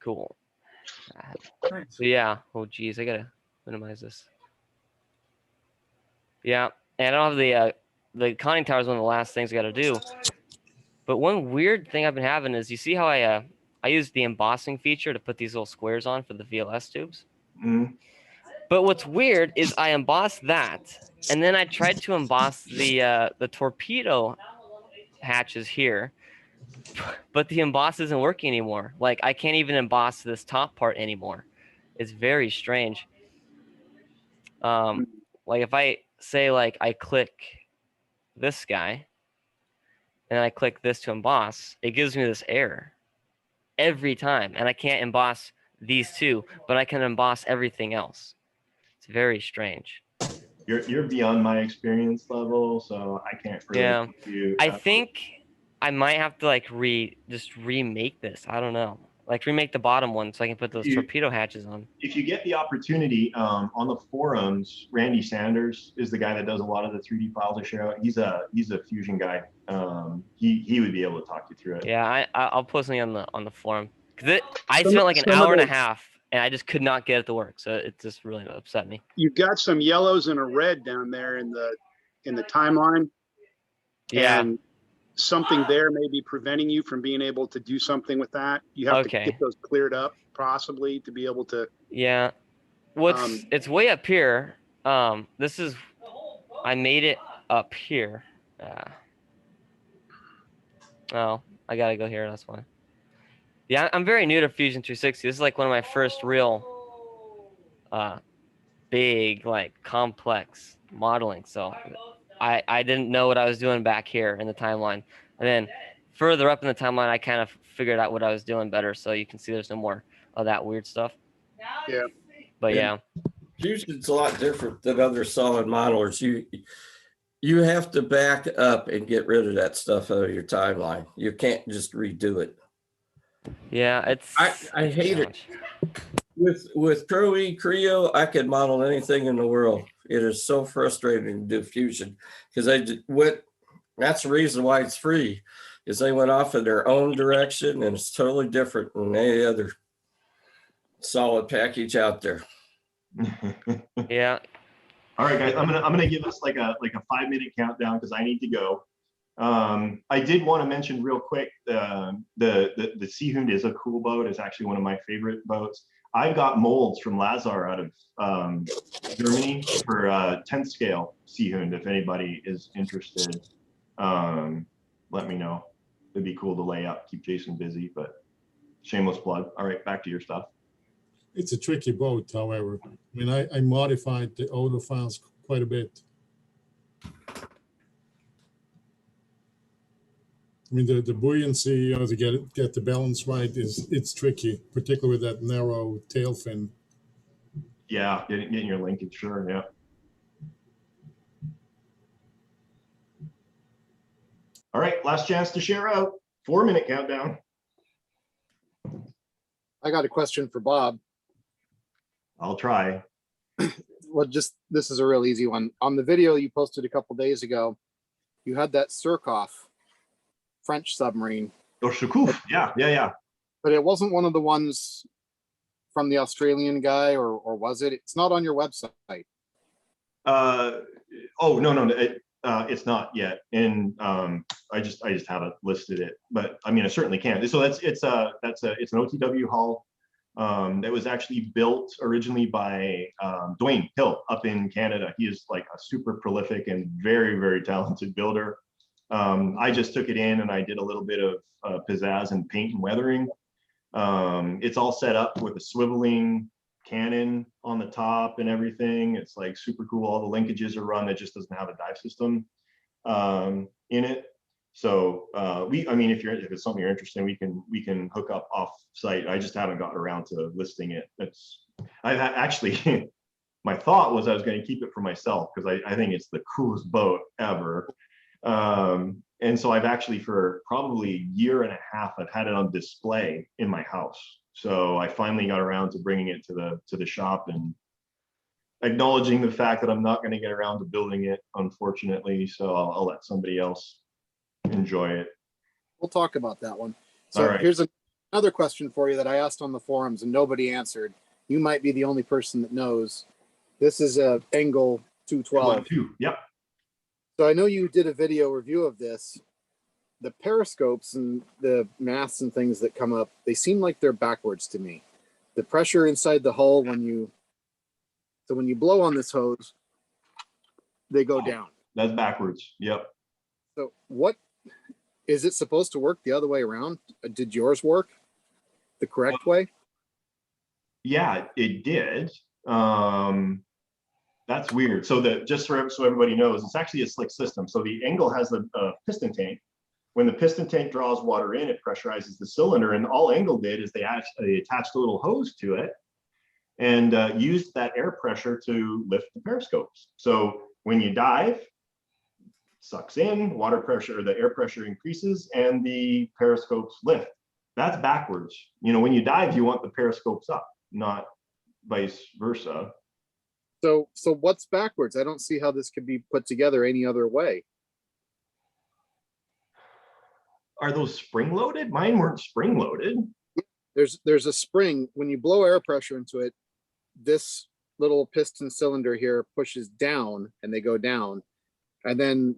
Speaker 9: Cool.
Speaker 2: Nice.
Speaker 9: So yeah. Oh geez, I gotta minimize this. Yeah, and I don't have the conning tower is one of the last things I gotta do. But one weird thing I've been having is, you see how I use the embossing feature to put these little squares on for the VLS tubes.
Speaker 3: Mhm.
Speaker 9: But what's weird is I embossed that, and then I tried to emboss the torpedo hatches here, but the emboss isn't working anymore. Like, I can't even emboss this top part anymore. It's very strange. Like if I say, like, I click this guy and I click this to emboss, it gives me this error every time, and I can't emboss these two, but I can emboss everything else. It's very strange.
Speaker 3: You're beyond my experience level, so I can't really
Speaker 9: Yeah,
Speaker 3: help you.
Speaker 9: I think I might have to like just remake this. I don't know, like remake the bottom one so I can put those torpedo hatches on.
Speaker 3: If you get the opportunity, on the forums, Randy Sanders is the guy that does a lot of the 3D files I share out. He's a Fusion guy. He would be able to talk you through it.
Speaker 9: Yeah, I'll post something on the forum, because I spent like an hour and a half and I just could not get it to work. So it just really upset me.
Speaker 4: You've got some yellows and a red down there in the timeline.
Speaker 9: Yeah.
Speaker 4: And something there may be preventing you from being able to do something with that. You have to get those cleared up possibly to be able to.
Speaker 9: Yeah. It's way up here. This is, I made it up here. Oh, I gotta go here. That's why. Yeah, I'm very new to Fusion 360. This is like one of my first real big, like, complex modeling. So I didn't know what I was doing back here in the timeline. And then further up in the timeline, I kind of figured out what I was doing better. So you can see there's no more of that weird stuff.
Speaker 4: Yeah.
Speaker 9: But yeah.
Speaker 12: Fusion's a lot different than other solid modelers. You have to back up and get rid of that stuff out of your timeline. You can't just redo it.
Speaker 9: Yeah,
Speaker 12: I hate it. With Creo, I could model anything in the world. It is so frustrating to do Fusion, because that's the reason why it's free, is they went off in their own direction, and it's totally different than any other solid package out there.
Speaker 9: Yeah.
Speaker 3: All right, guys, I'm gonna give us like a 5-minute countdown because I need to go. I did want to mention real quick, the Seehund is a cool boat. It's actually one of my favorite boats. I've got molds from Lazar out of Germany for 10th scale Seehund. If anybody is interested, let me know. It'd be cool to lay up, keep Jason busy, but shameless plug. All right, back to your stuff.
Speaker 1: It's a tricky boat, however. I mean, I modified the auto files quite a bit. I mean, the buoyancy, you know, to get the balance right it's tricky, particularly with that narrow tail fin.
Speaker 3: Yeah, getting your linkage, sure, yeah. All right, last chance to share out. 4-minute countdown.
Speaker 13: I got a question for Bob.
Speaker 3: I'll try.
Speaker 13: Well, this is a real easy one. On the video you posted a couple days ago, you had that Surkoff French submarine.
Speaker 3: Oh, Surkoff, yeah.
Speaker 13: But it wasn't one of the ones from the Australian guy, or was it? It's not on your website.
Speaker 3: Oh, no, it's not yet. And I just haven't listed it, but I mean, I certainly can. So it's an OTW hull that was actually built originally by Dwayne Hill up in Canada. He is like a super prolific and very, very talented builder. I just took it in and I did a little bit of pizzazz and paint and weathering. It's all set up with a swiveling cannon on the top and everything. It's like super cool. All the linkages are run. It just doesn't have a dive system in it. So I mean, if it's something you're interested in, we can hook up off site. I just haven't gotten around to listing it. I actually my thought was I was going to keep it for myself because I think it's the coolest boat ever. And so I've actually, for probably a year and a half, I've had it on display in my house. So I finally got around to bringing it to the shop and acknowledging the fact that I'm not going to get around to building it, unfortunately. So I'll let somebody else enjoy it.
Speaker 13: We'll talk about that one. So
Speaker 3: All right.
Speaker 13: here's another question for you that I asked on the forums and nobody answered. You might be the only person that knows. This is a Engel 212.
Speaker 3: Yep.
Speaker 13: So I know you did a video review of this. The periscopes and the masts and things that come up, they seem like they're backwards to me. The pressure inside the hull when you blow on this hose, they go down.
Speaker 3: That's backwards. Yep.
Speaker 13: So what is it supposed to work the other way around? Did yours work the correct way?
Speaker 3: Yeah, it did. That's weird. So just so everybody knows, it's actually a slick system. So the Engel has a piston tank. When the piston tank draws water in, it pressurizes the cylinder. And all Engel did is they attached a little hose to it and used that air pressure to lift the periscopes. So when you dive, sucks in, water pressure, the air pressure increases, and the periscopes lift. That's backwards. You know, when you dive, you want the periscopes up, not vice versa.
Speaker 13: So what's backwards? I don't see how this could be put together any other way.
Speaker 3: Are those spring loaded? Mine weren't spring loaded.
Speaker 13: There's a spring. When you blow air pressure into it, this little piston cylinder here pushes down and they go down. And then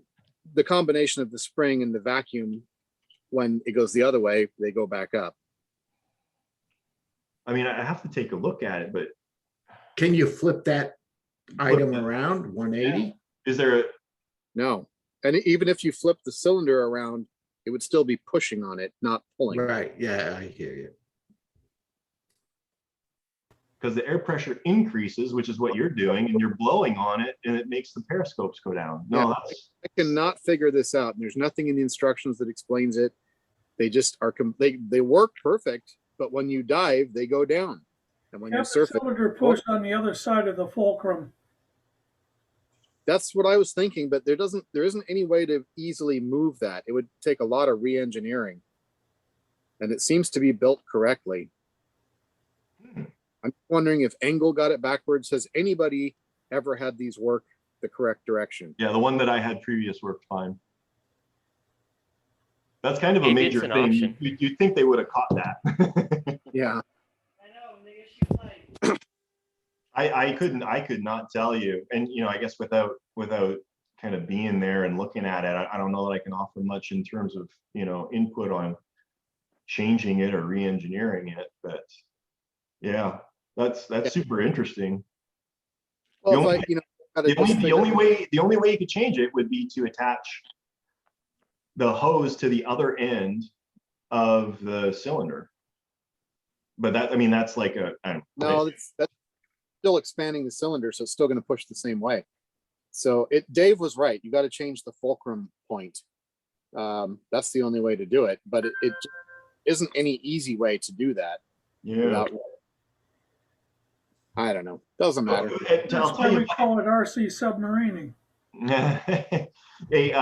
Speaker 13: the combination of the spring and the vacuum, when it goes the other way, they go back up.
Speaker 3: I mean, I have to take a look at it, but
Speaker 7: Can you flip that item around 180?
Speaker 3: is there a,
Speaker 13: No. And even if you flip the cylinder around, it would still be pushing on it, not pulling.
Speaker 7: Right, yeah, I hear you.
Speaker 3: because the air pressure increases, which is what you're doing, and you're blowing on it, and it makes the periscopes go down. No,
Speaker 13: Yeah,
Speaker 3: that's
Speaker 13: I cannot figure this out. And there's nothing in the instructions that explains it. They just are, they work perfect, but when you dive, they go down. And when you
Speaker 2: Have the
Speaker 13: surf it,
Speaker 2: cylinder pushed on the other side of the fulcrum.
Speaker 13: that's what I was thinking, but there isn't any way to easily move that. It would take a lot of re-engineering. And it seems to be built correctly. I'm wondering if Engel got it backwards. Has anybody ever had these work the correct direction?
Speaker 3: yeah, the one that I had previous worked fine. That's kind of a
Speaker 9: Maybe
Speaker 3: major
Speaker 9: it's an
Speaker 3: thing.
Speaker 9: option.
Speaker 3: You'd think they would have caught that.
Speaker 13: Yeah.
Speaker 3: I could not tell you. And you know, I guess without kind of being there and looking at it, I don't know that I can offer much in terms of, you know, input on changing it or re-engineering it. But yeah, that's super interesting.
Speaker 13: Well,
Speaker 3: The only way you could change it would be to attach the hose to the other end of the cylinder. But that, I mean, that's like
Speaker 13: no, that's still expanding the cylinder, so it's still going to push the same way. So Dave was right. You got to change the fulcrum point. That's the only way to do it, but it isn't any easy way to do that.
Speaker 3: Yeah.
Speaker 13: Without, I don't know. Doesn't matter.
Speaker 2: That's why we call it RC submarining.
Speaker 3: Hey,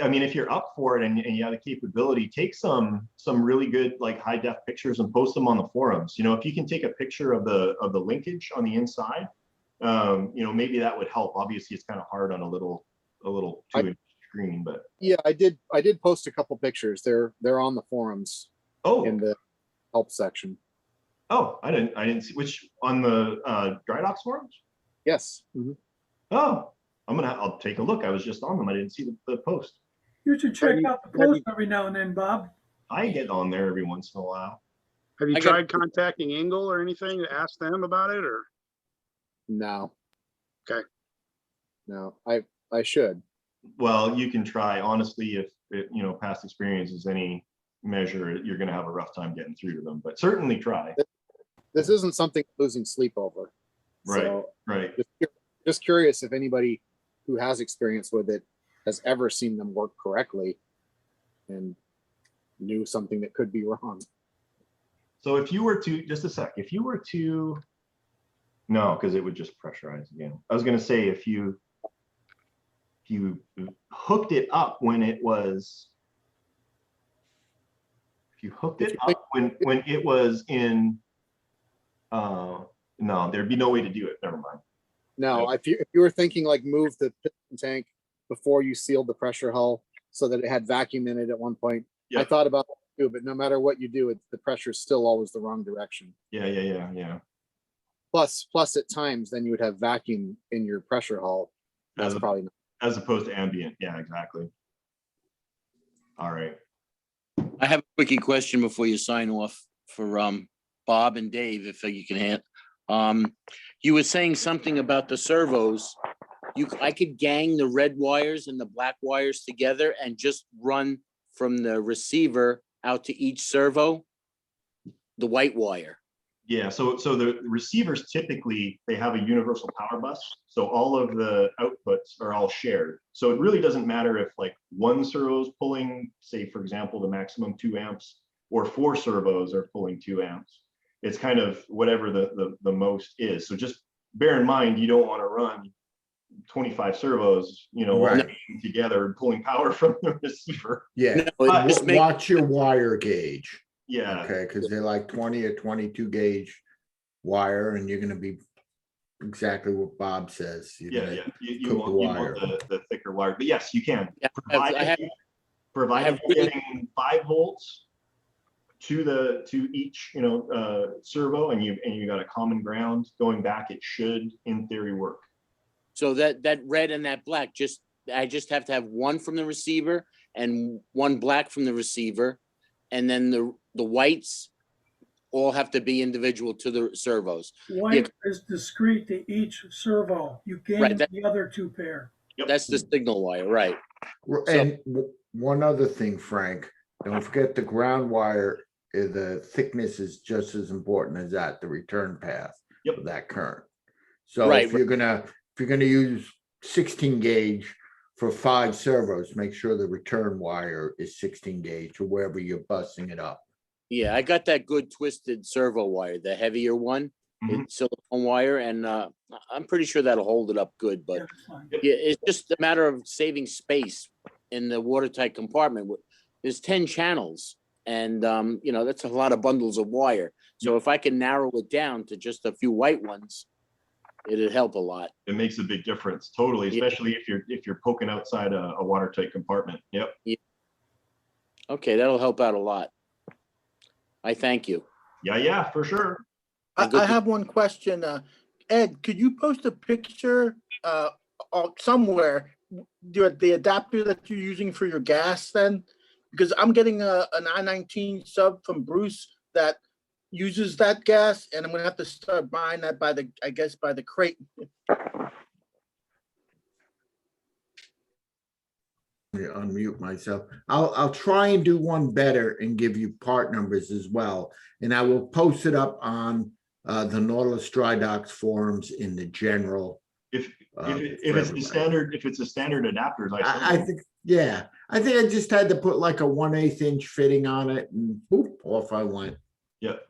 Speaker 3: I mean, if you're up for it and you have the capability, take some really good like high def pictures and post them on the forums. You know, if you can take a picture of the linkage on the inside, you know, maybe that would help. Obviously, it's kind of hard on a little 2-inch screen, but
Speaker 13: yeah, I did post a couple pictures. They're on the forums.
Speaker 3: Oh,
Speaker 13: in the help section.
Speaker 3: Oh, I didn't see which on the Drydocks forums.
Speaker 13: Yes. Mm-hmm.
Speaker 3: Oh, I'll take a look. I was just on them. I didn't see the post.
Speaker 2: You should check out the post every now and then, Bob.
Speaker 3: I get on there every once in a while.
Speaker 4: Have you tried contacting Engel or anything to ask them about it, or?
Speaker 13: No.
Speaker 4: Okay.
Speaker 13: No, I should.
Speaker 3: Well, you can try. Honestly, if you know, past experience is any measure, you're going to have a rough time getting through to them, but certainly try.
Speaker 13: This isn't something losing sleep over.
Speaker 3: Right.
Speaker 13: So
Speaker 3: right.
Speaker 13: Just curious if anybody who has experience with it has ever seen them work correctly and knew something that could be wrong.
Speaker 3: So if you were to, just a sec, if you were to, no, because it would just pressurize again. I was going to say if you you hooked it up when it was, if you hooked it up when it was in, no, there'd be no way to do it. Never mind.
Speaker 13: No, if you were thinking like move the piston tank before you sealed the pressure hull so that it had vacuum in it at one point.
Speaker 3: Yeah.
Speaker 13: I thought about that too, but no matter what you do, the pressure is still always the wrong direction.
Speaker 3: Yeah.
Speaker 13: Plus at times, then you would have vacuum in your pressure hull. That's probably not.
Speaker 3: As opposed to ambient. Yeah, exactly. All right.
Speaker 10: I have a quickie question before you sign off for Bob and Dave, if you can hand. You were saying something about the servos. I could gang the red wires and the black wires together and just run from the receiver out to each servo, the white wire.
Speaker 3: Yeah, so the receivers typically, they have a universal power bus. So all of the outputs are all shared. So it really doesn't matter if like one servo is pulling, say, for example, the maximum 2 amps, or 4 servos are pulling 2 amps. It's kind of whatever the most is. So just bear in mind, you don't want to run 25 servos,
Speaker 7: Right.
Speaker 3: together and pulling power from the receiver.
Speaker 7: Yeah,
Speaker 10: just
Speaker 7: watch your wire gauge.
Speaker 3: Yeah.
Speaker 7: Okay, because they're like 20 or 22 gauge wire, and you're gonna be exactly what Bob says. You're gonna
Speaker 3: You want the thicker wire, but yes, you can.
Speaker 10: Yeah,
Speaker 3: Provided you're getting 5 volts to each servo, and you got a common ground going back, it should in theory work.
Speaker 10: So that red and that black, I just have to have one from the receiver and one black from the receiver, and then the whites all have to be individual to the servos.
Speaker 2: White is discrete to each servo. You gain the other 2 pair.
Speaker 3: Yep.
Speaker 10: That's the signal wire, right?
Speaker 7: And one other thing, Frank, don't forget the ground wire. The thickness is just as important as that, the return path of that current. So if you're gonna use 16 gauge for 5 servos, make sure the return wire is 16 gauge or wherever you're busting it up.
Speaker 10: Yeah, I got that good twisted servo wire, the heavier one, it's silicone wire, and I'm pretty sure that'll hold it up good. But it's just a matter of saving space in the watertight compartment. There's 10 channels, and that's a lot of bundles of wire. So if I can narrow it down to just a few white ones, it'd help a lot.
Speaker 3: It makes a big difference, totally, especially if you're poking outside a watertight compartment. Yep.
Speaker 10: Yeah. Okay, that'll help out a lot. I thank you.
Speaker 3: Yeah, for sure.
Speaker 15: I have one question. Ed, could you post a picture somewhere, the adapter that you're using for your gas then? Because I'm getting an I-19 sub from Bruce that uses that gas, and I'm gonna have to start buying that by the crate.
Speaker 7: Unmute myself. I'll try and do one better and give you part numbers as well, and I will post it up on the Nautilus Drydocks forums in the general.
Speaker 3: If it's a standard adapter,
Speaker 7: I think I just had to put like a 1/8 inch fitting on it, and boop, off I went.
Speaker 3: Yep.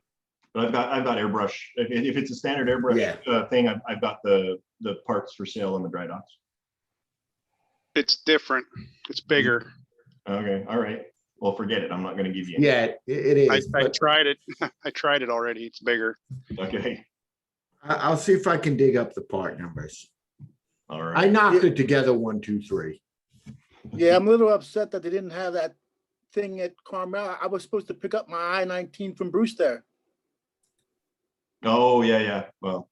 Speaker 3: But I've got airbrush. If it's a standard airbrush thing, I've got the parts for sale in the Drydocks.
Speaker 4: It's different. It's bigger.
Speaker 3: Okay. All right. Well, forget it. I'm not going to give you any.
Speaker 7: Yeah, it is.
Speaker 4: I tried it. I tried it already. It's bigger.
Speaker 3: Okay.
Speaker 7: I'll see if I can dig up the part numbers.
Speaker 3: All right.
Speaker 7: I knocked it together 1, 2, 3.
Speaker 15: Yeah, I'm a little upset that they didn't have that thing at Carmel. I was supposed to pick up my I-19 from Bruce there.
Speaker 3: Oh, yeah. Well,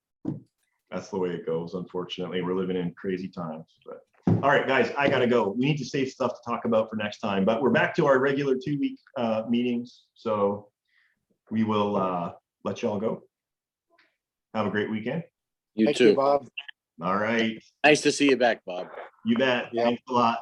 Speaker 3: that's the way it goes. Unfortunately, we're living in crazy times. But all right, guys, I gotta go. We need to save stuff to talk about for next time. But we're back to our regular 2-week meetings, so we will let y'all go. Have a great weekend.
Speaker 10: You too,
Speaker 13: Bob.
Speaker 3: All right.
Speaker 10: Nice to see you back, Bob.
Speaker 3: You bet. Thanks a lot.